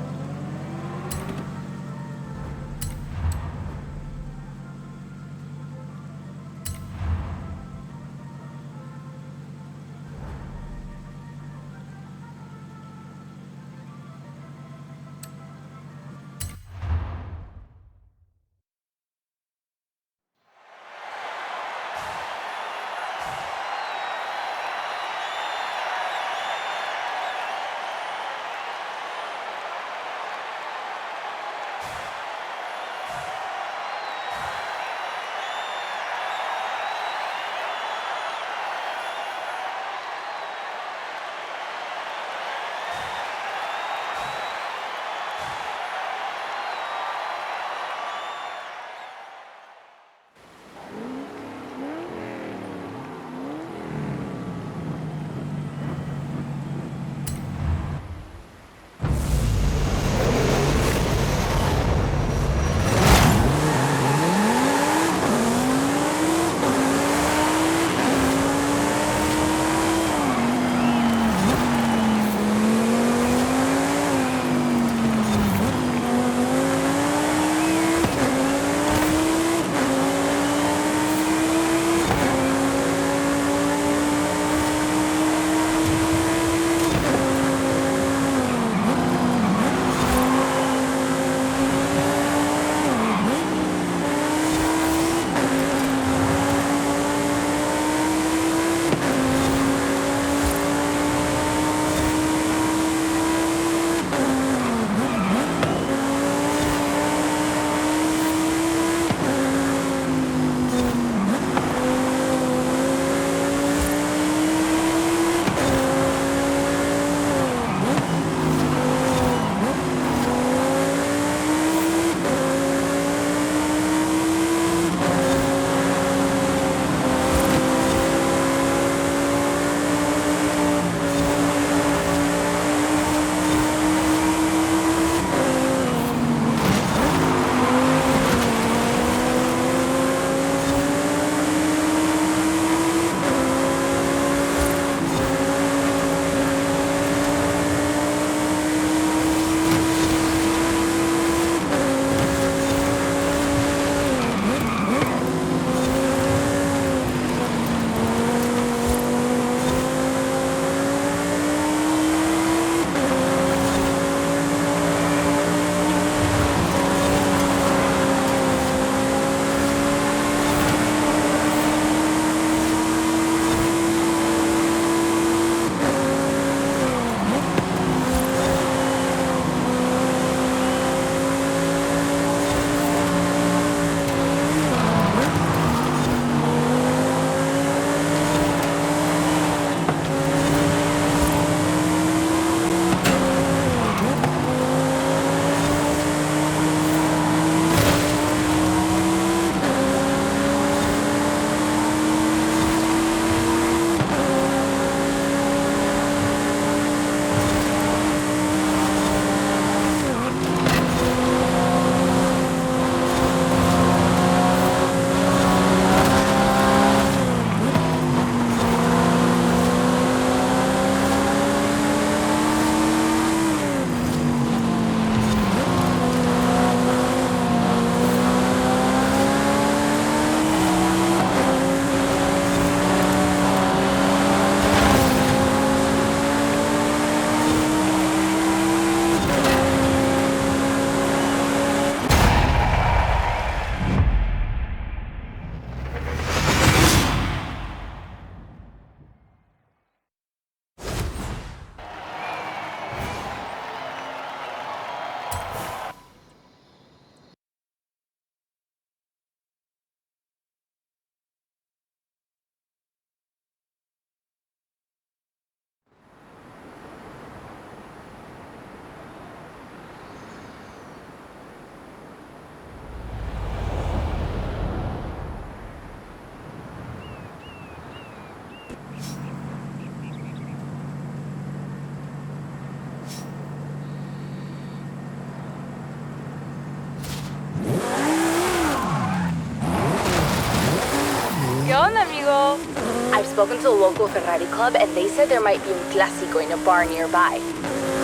[SPEAKER 2] spoken to a local Ferrari club and they said there might be un Clásico in a bar nearby.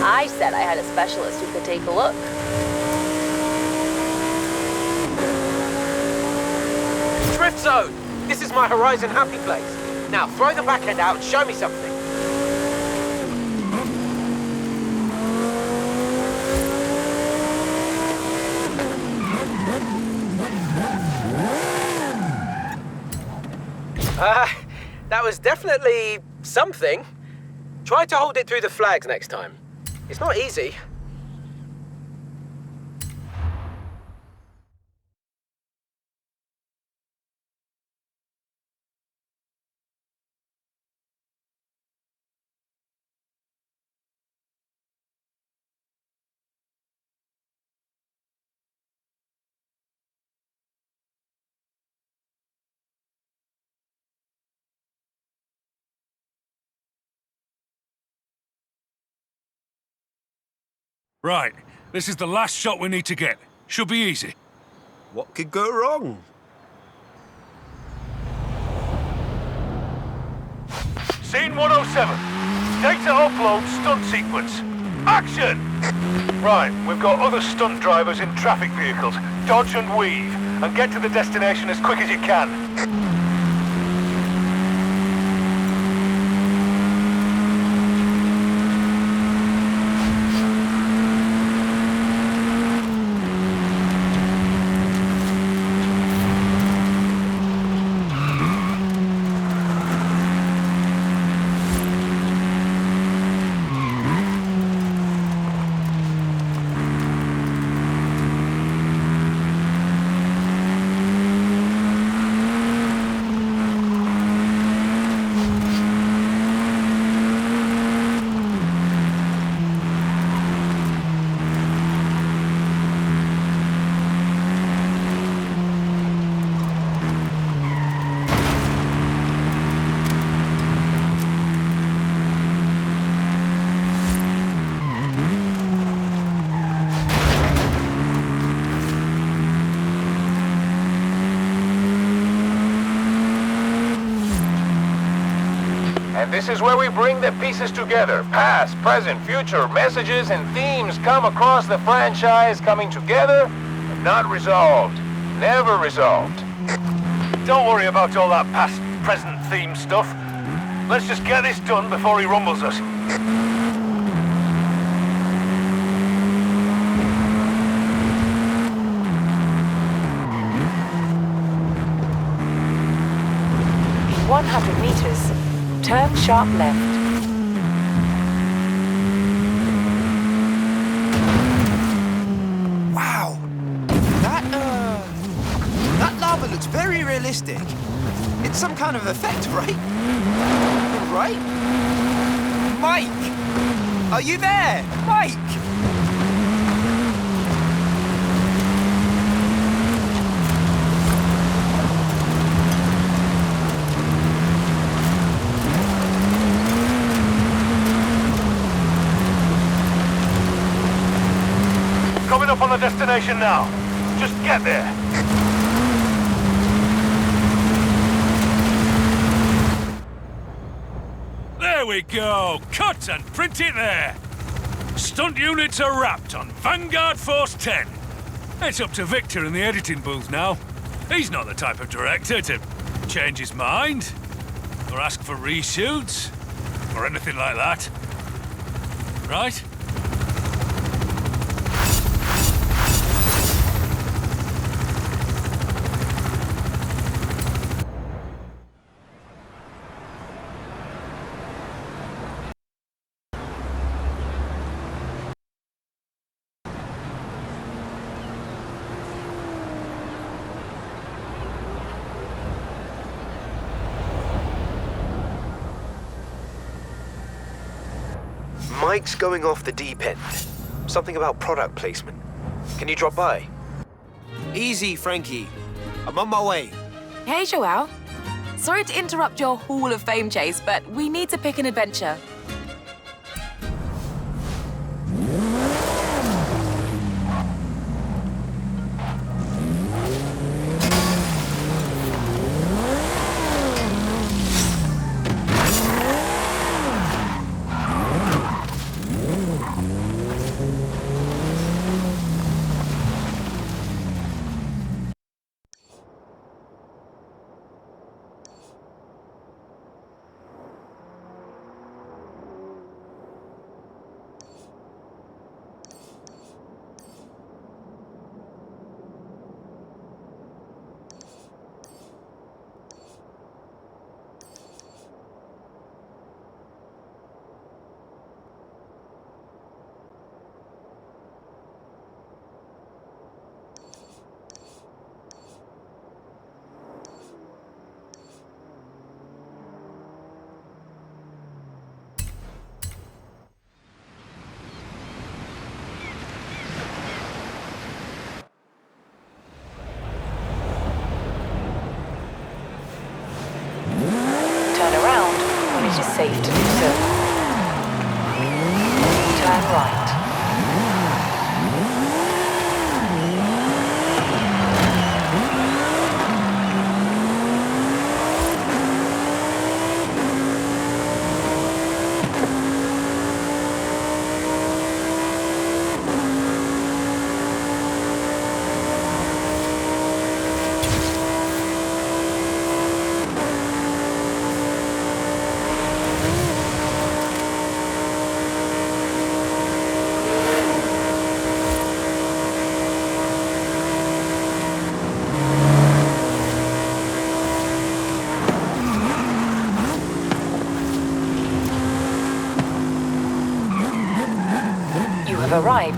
[SPEAKER 2] I said I had a specialist who could take a look.
[SPEAKER 8] Drift zone! This is my Horizon happy place. Now throw the back end out and show me something. That was definitely something. Try to hold it through the flags next time. It's not easy.
[SPEAKER 9] Right, this is the last shot we need to get. Should be easy.
[SPEAKER 3] What could go wrong?
[SPEAKER 5] Scene 107. Data upload stunt sequence. Action! Right, we've got other stunt drivers in traffic vehicles. Dodge and weave, and get to the destination as quick as you can. And this is where we bring the pieces together. Past, present, future, messages and themes come across the franchise, coming together, but not resolved. Never resolved. Don't worry about all that past, present theme stuff. Let's just get this done before he rumbles us.
[SPEAKER 7] In 100 meters, turn sharp left.
[SPEAKER 3] Wow! That lava looks very realistic. It's some kind of effect, right? Right? Mike! Are you there? Mike!
[SPEAKER 5] Coming up on the destination now. Just get there.
[SPEAKER 9] There we go! Cut and print it there! Stunt units are wrapped on Vanguard Force 10. It's up to Victor in the editing booth now. He's not the type of director to change his mind, or ask for reshoots, or anything like that. Right?
[SPEAKER 8] Mike's going off the deep end. Something about product placement. Can you drop by?
[SPEAKER 3] Easy, Frankie. I'm on my way.
[SPEAKER 2] Hey, Joel. Sorry to interrupt your Hall of Fame chase, but we need to pick an adventure.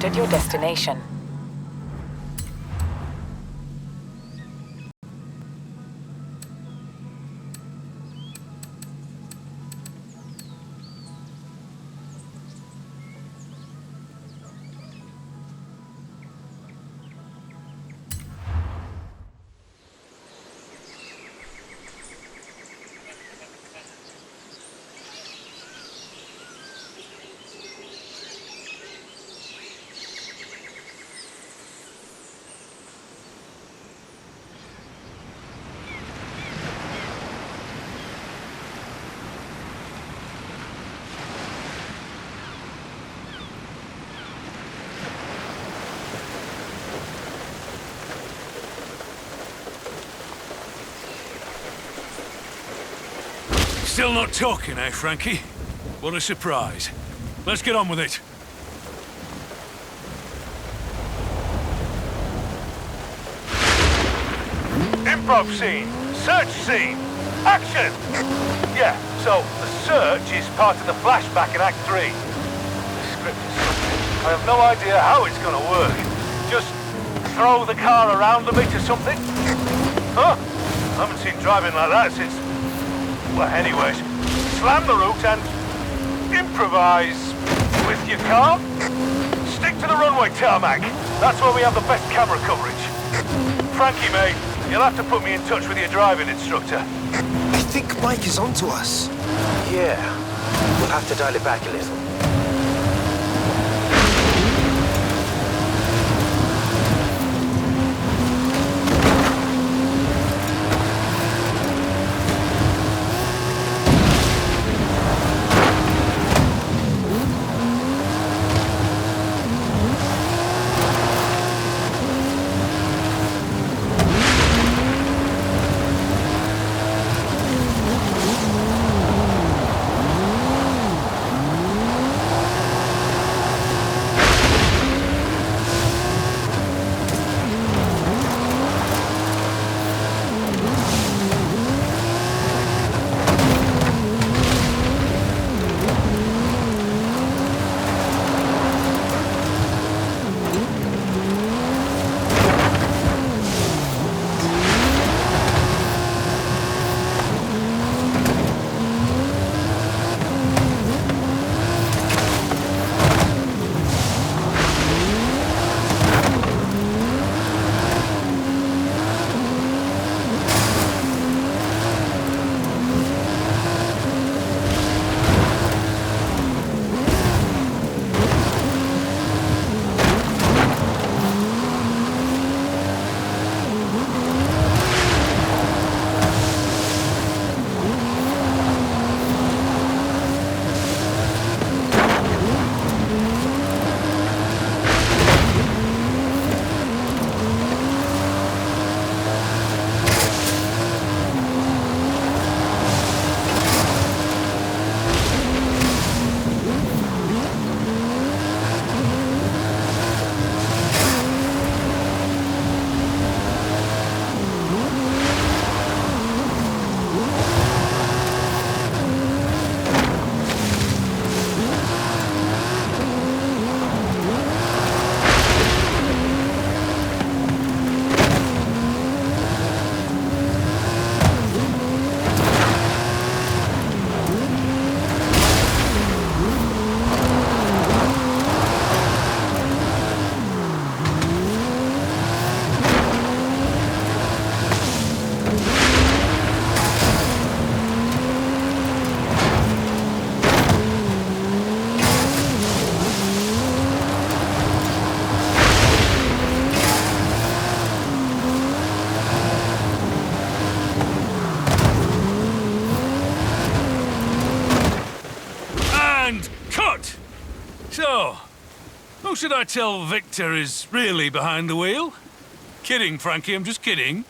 [SPEAKER 7] arrived at your destination.
[SPEAKER 9] Still not talking, eh, Frankie? What a surprise. Let's get on with it.
[SPEAKER 5] Improv scene. Search scene. Action! Yeah, so the search is part of the flashback in Act 3. The script is something. I have no idea how it's gonna work. Just throw the car around a bit or something? Huh? I haven't seen driving like that since... Well, anyways, slam the route and improvise with your car. Stick to the runway tarmac. That's where we have the best camera coverage. Frankie, mate, you'll have to put me in touch with your driving instructor.
[SPEAKER 3] I think Mike is onto us.
[SPEAKER 8] Yeah, we'll have to dial it back a little.
[SPEAKER 9] So, who should I tell Victor is really behind the wheel? Kidding, Frankie, I'm just kidding.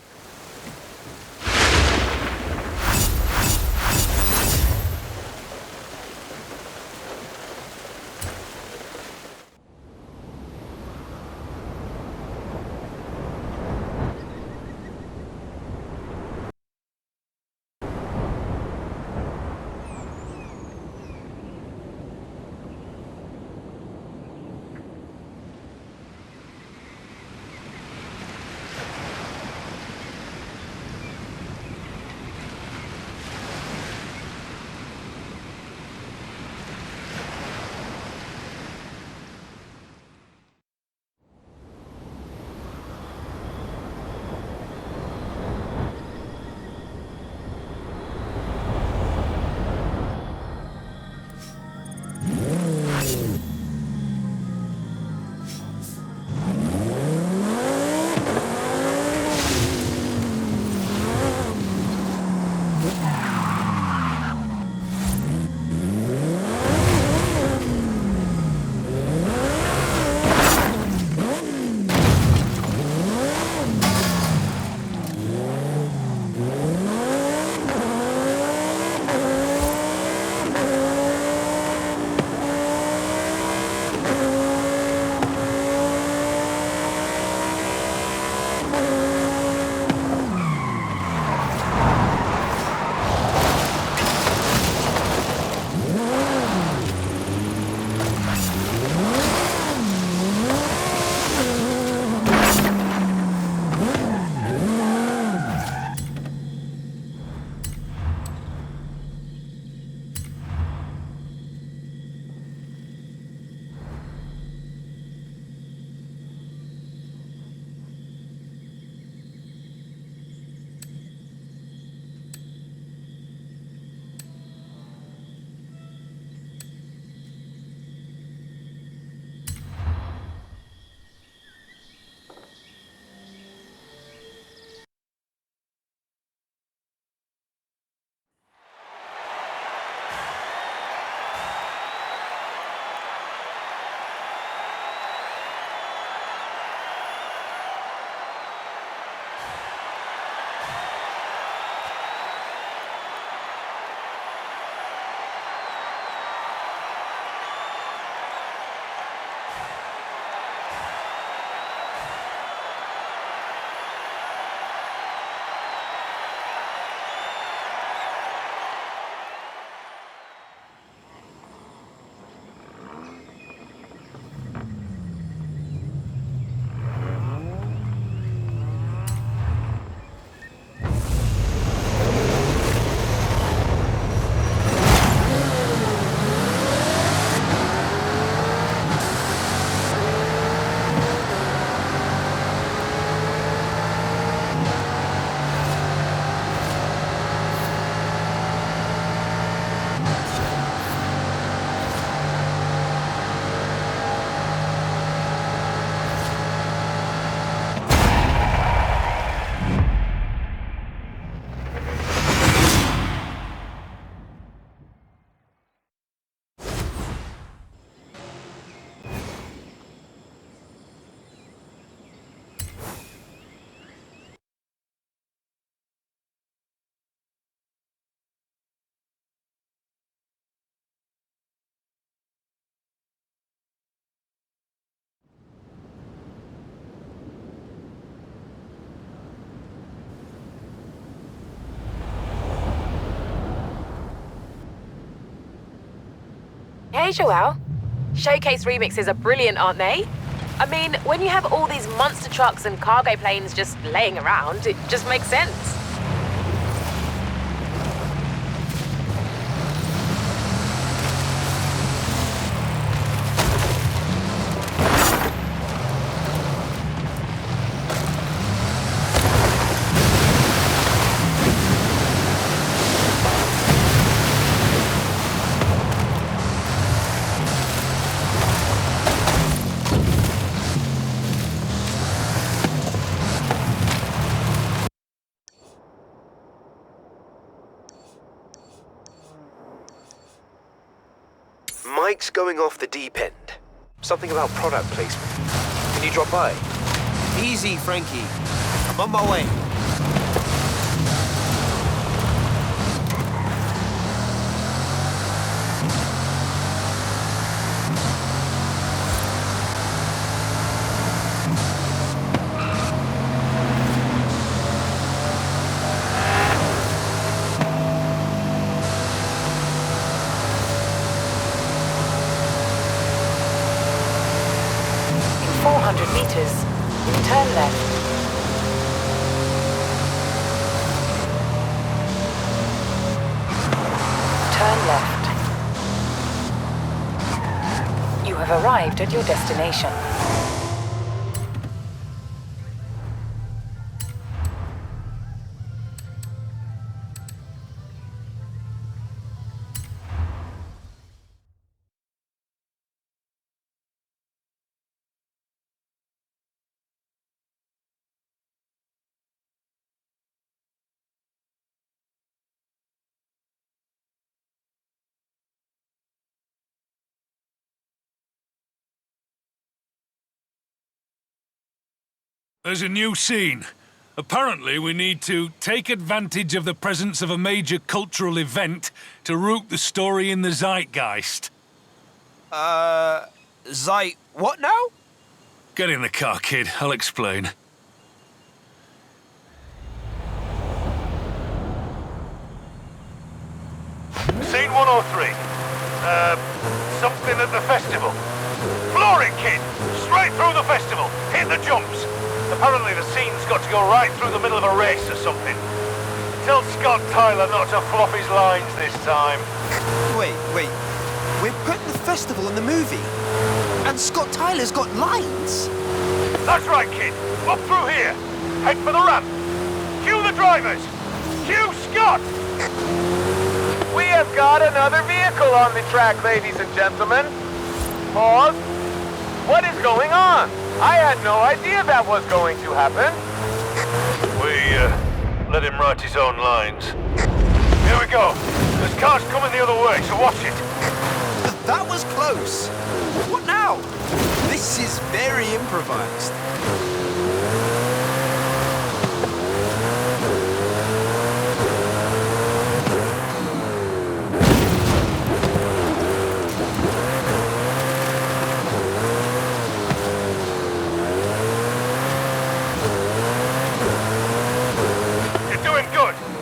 [SPEAKER 2] okay, Joel? Showcase remixes are brilliant, aren't they? I mean, when you have all these monster trucks and cargo planes just laying around, it just makes sense.
[SPEAKER 8] Mike's going off the deep end. Something about product placement. Can you drop by?
[SPEAKER 3] Easy, Frankie. I'm on my way.
[SPEAKER 7] In 400 meters, turn left. Turn left. You have arrived at your destination.
[SPEAKER 9] There's a new scene. Apparently, we need to take advantage of the presence of a major cultural event to root the story in the zeitgeist.
[SPEAKER 3] What now?
[SPEAKER 9] Get in the car, kid. I'll explain.
[SPEAKER 5] Scene 103. Something at the festival. Floor it, kid! Straight through the festival. Hit the jumps. Apparently the scene's got to go right through the middle of a race or something. Tell Scott Tyler not to flop his lines this time.
[SPEAKER 3] Wait. We're putting the festival in the movie. And Scott Tyler's got lines.
[SPEAKER 5] That's right, kid. Up through here. Head for the ramp. Cue the drivers. Cue Scott!
[SPEAKER 10] We have got another vehicle on the track, ladies and gentlemen. Pause. What is going on? I had no idea that was going to happen.
[SPEAKER 5] We, let him write his own lines. Here we go. There's cars coming the other way, so watch it.
[SPEAKER 3] That was close. What now? This is very improvised.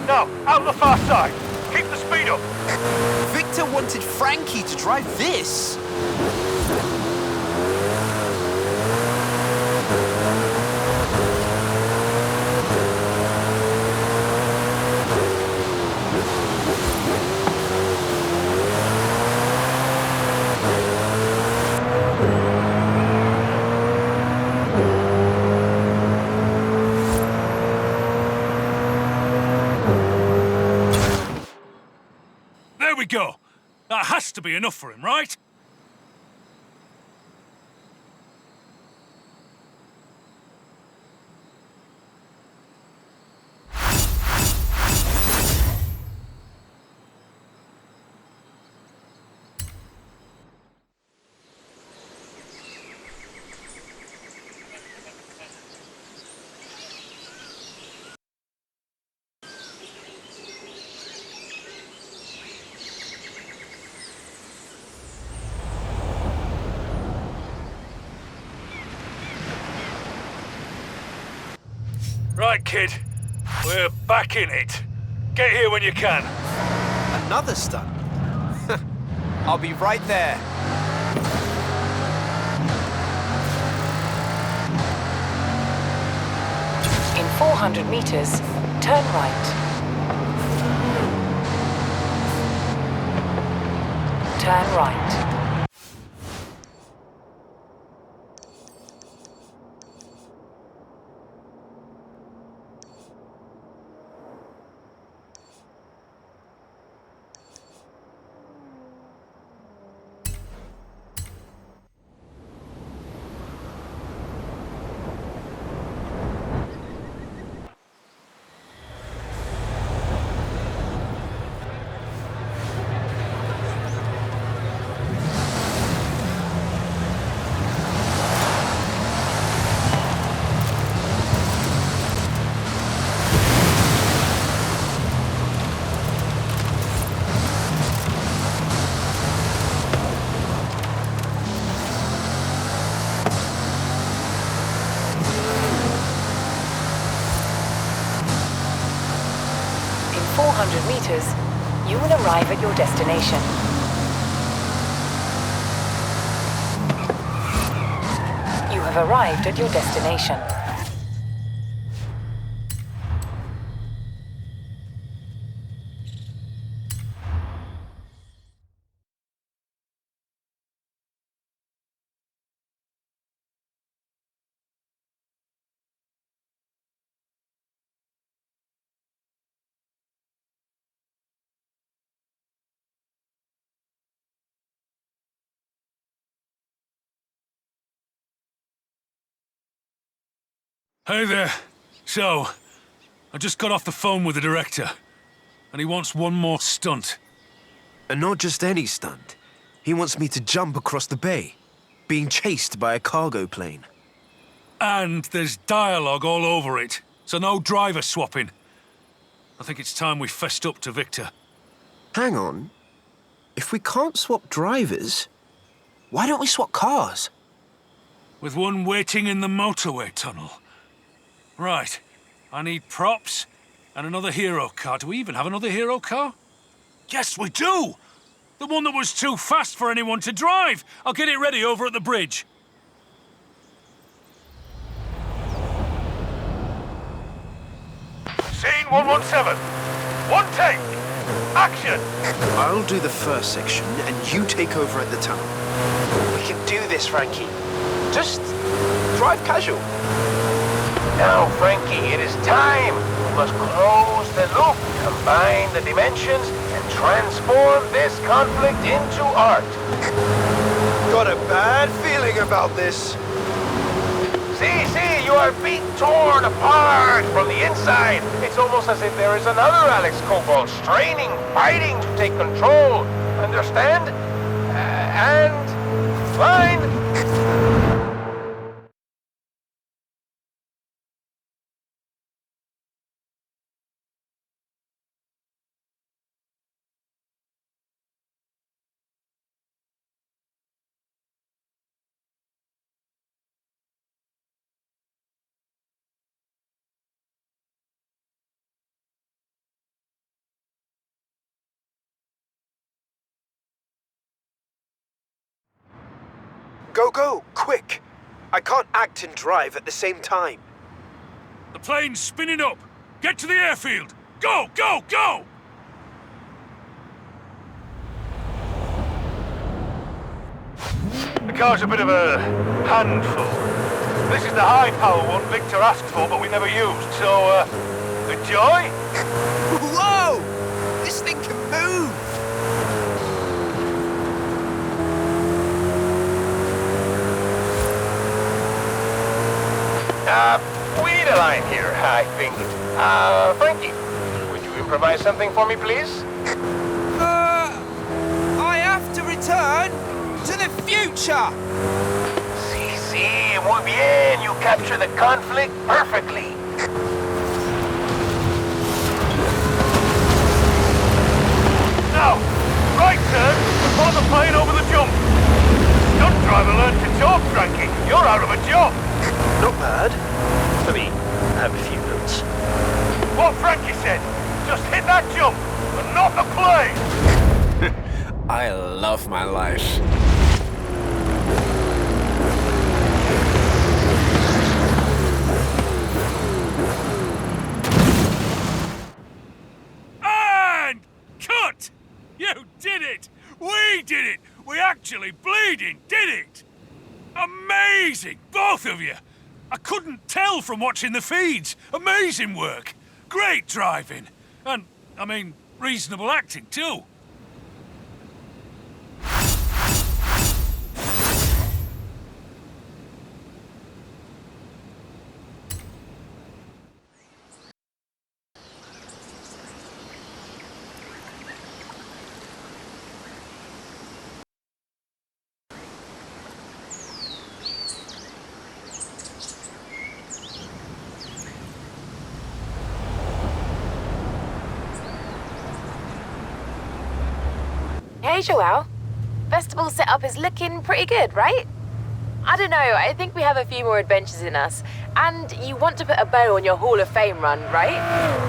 [SPEAKER 5] Now, out the far side. Keep the speed up.
[SPEAKER 3] Victor wanted Frankie to drive this.
[SPEAKER 9] There we go. That has to be enough for him, right? Right, kid. We're back in it. Get here when you can.
[SPEAKER 3] Another stunt. I'll be right there.
[SPEAKER 7] In 400 meters, turn right. Turn right. In 400 meters, you will arrive at your destination. You have arrived at your destination.
[SPEAKER 9] Hey there. So, I just got off the phone with the director, and he wants one more stunt.
[SPEAKER 3] And not just any stunt. He wants me to jump across the bay, being chased by a cargo plane.
[SPEAKER 9] And there's dialogue all over it, so no driver swapping. I think it's time we fessed up to Victor.
[SPEAKER 3] Hang on. If we can't swap drivers, why don't we swap cars?
[SPEAKER 9] With one waiting in the motorway tunnel. Right. I need props and another hero car. Do we even have another hero car? Yes, we do! The one that was too fast for anyone to drive. I'll get it ready over at the bridge.
[SPEAKER 5] Scene 117. One take. Action.
[SPEAKER 3] I'll do the first section, and you take over at the tunnel. We can do this, Frankie. Just drive casual.
[SPEAKER 10] Now, Frankie, it is time. We must close the loop, combine the dimensions, and transform this conflict into art.
[SPEAKER 3] Got a bad feeling about this.
[SPEAKER 10] See, you are being torn apart from the inside. It's almost as if there is another Alex Cobalt straining, fighting to take control. Understand? And find...
[SPEAKER 3] Go, quick! I can't act and drive at the same time.
[SPEAKER 9] The plane's spinning up. Get to the airfield. Go, go, go!
[SPEAKER 5] The car's a bit of a handful. This is the high-power one Victor asked for, but we never used, so, enjoy?
[SPEAKER 3] Whoa! This thing can move!
[SPEAKER 10] We need a line here, I think. Frankie, would you improvise something for me, please?
[SPEAKER 3] I have to return to the future!
[SPEAKER 10] Si, muy bien. You capture the conflict perfectly.
[SPEAKER 5] Now, right turn, before the plane over the jump. Stunt driver learned to talk, Frankie. You're out of a job.
[SPEAKER 8] Not bad. I mean, I have a few notes.
[SPEAKER 5] What Frankie said, just hit that jump, and not the plane.
[SPEAKER 3] I love my life.
[SPEAKER 9] And cut! You did it! We did it! We actually bleeding did it! Amazing, both of you! I couldn't tell from watching the feeds. Amazing work. Great driving. And, I mean, reasonable acting too.
[SPEAKER 2] Hey, Joel. Festival setup is looking pretty good, right? I don't know, I think we have a few more adventures in us. And you want to put a bow on your Hall of Fame run, right?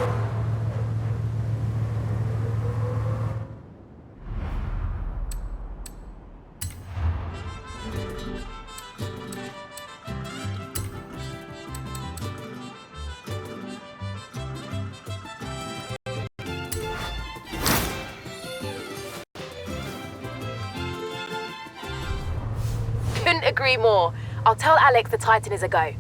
[SPEAKER 2] Couldn't agree more. I'll tell Alex the Titan is a go.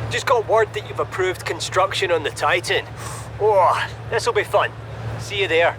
[SPEAKER 6] Just got word that you've approved construction on the Titan. Oh, this'll be fun. See you there.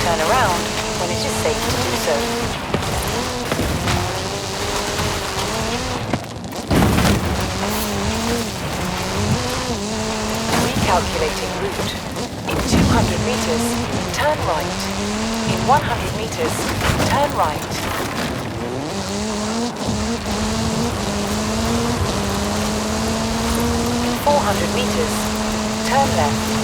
[SPEAKER 7] Turn around when it is safe to do so. Recalculating route. In 200 meters, turn right. In 100 meters, turn right. In 400 meters, turn left.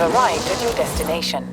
[SPEAKER 7] Arrived at your destination.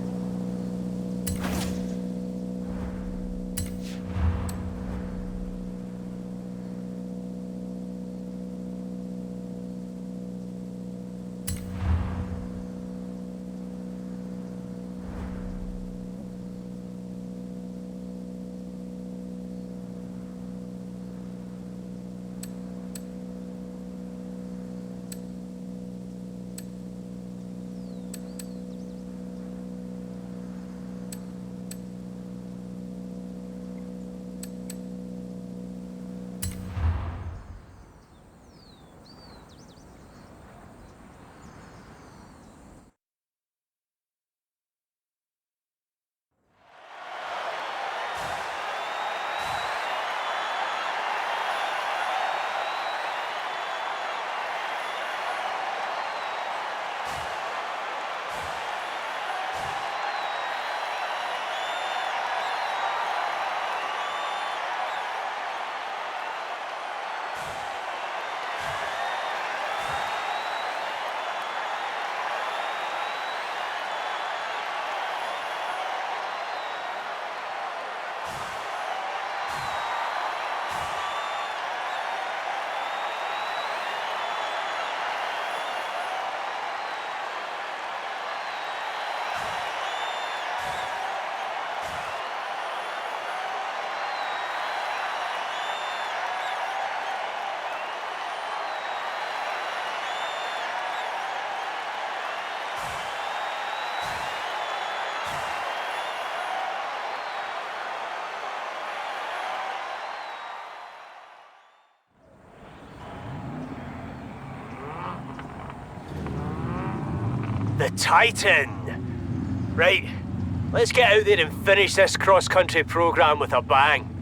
[SPEAKER 6] The Titan! Right, let's get out there and finish this cross-country program with a bang.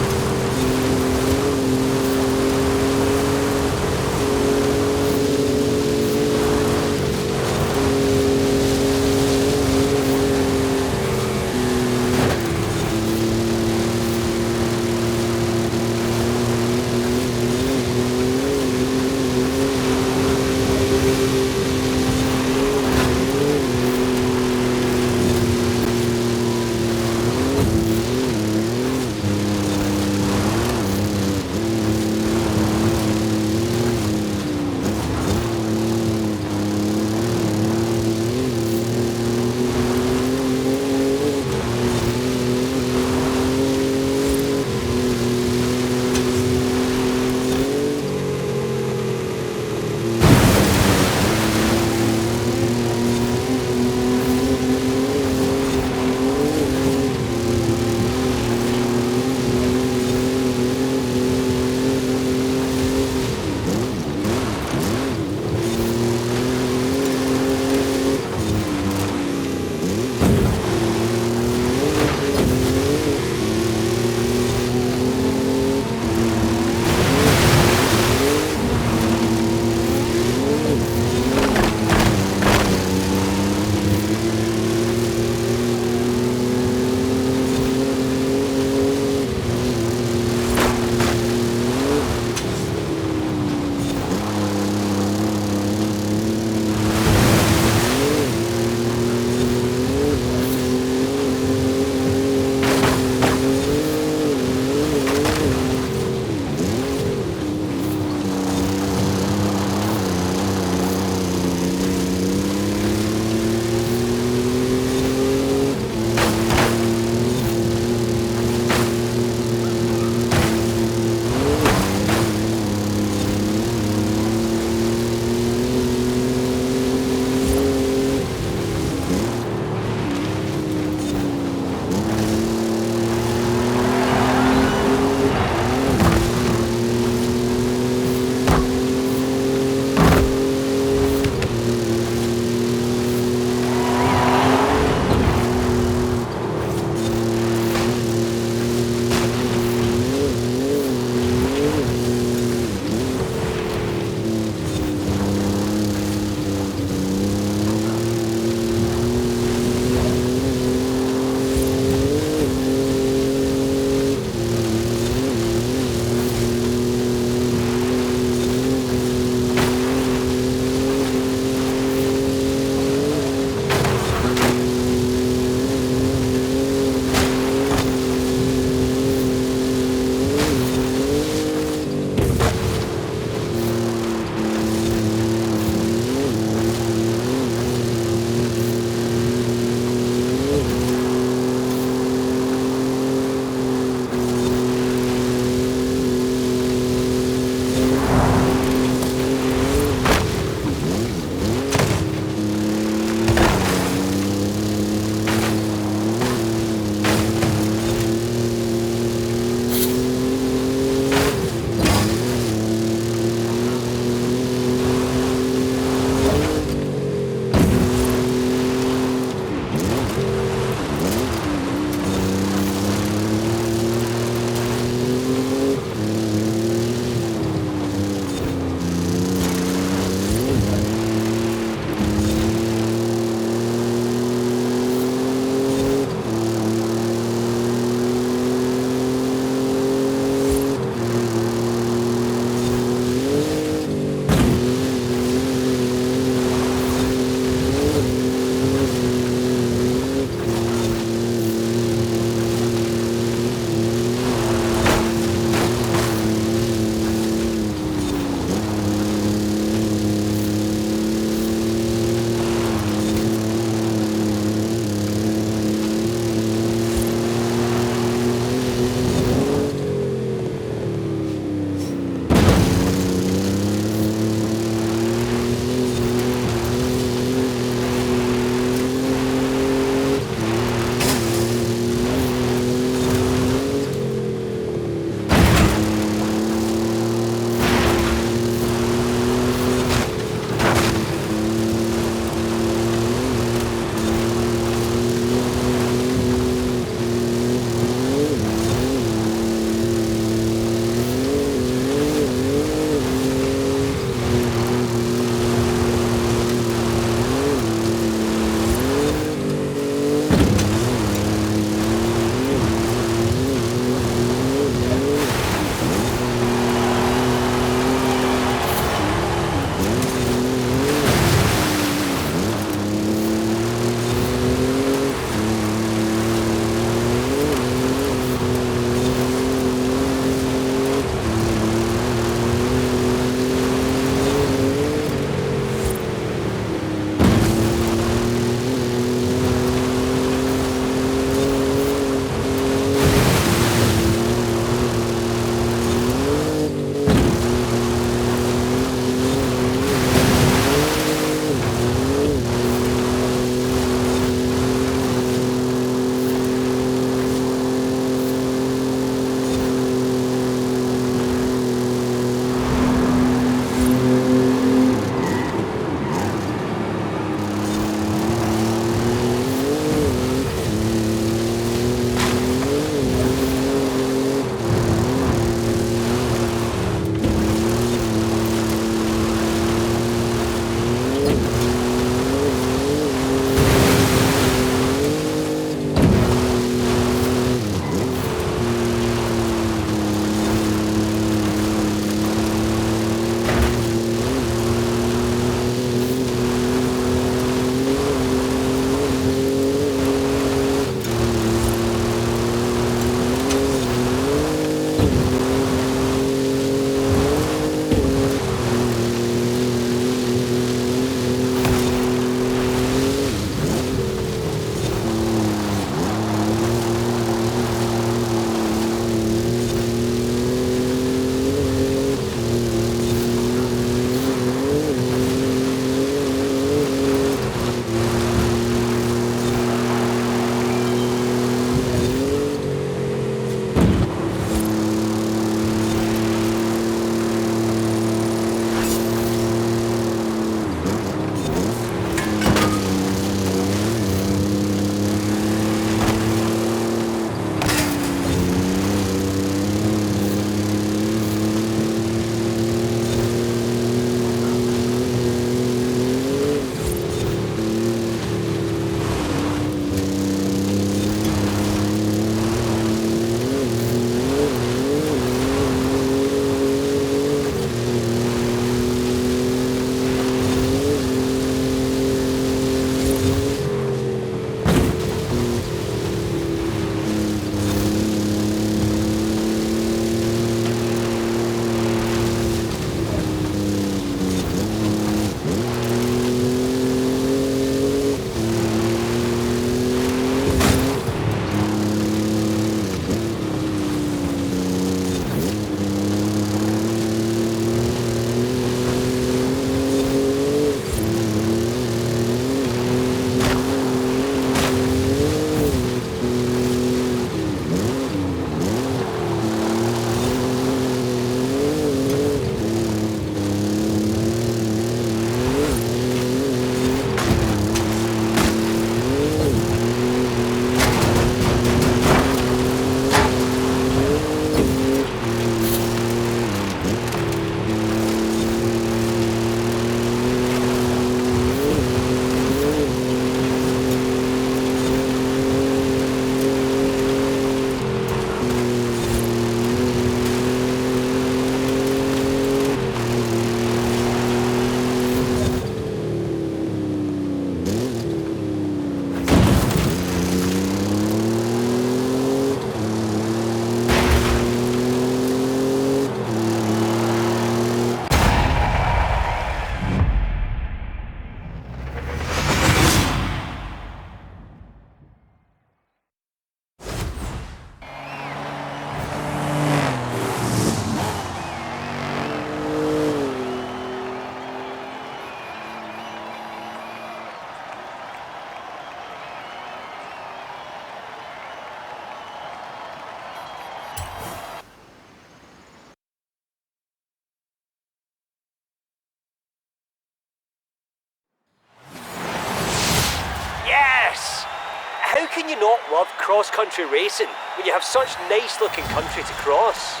[SPEAKER 6] How can you not love cross-country racing when you have such nice-looking country to cross?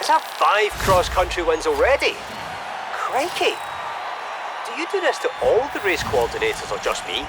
[SPEAKER 6] It's had 5 cross-country wins already. Crikey! Do you do this to all the race coordinators or just me?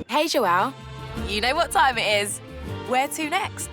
[SPEAKER 2] Hey, Joelle. You know what time it is. Where to next?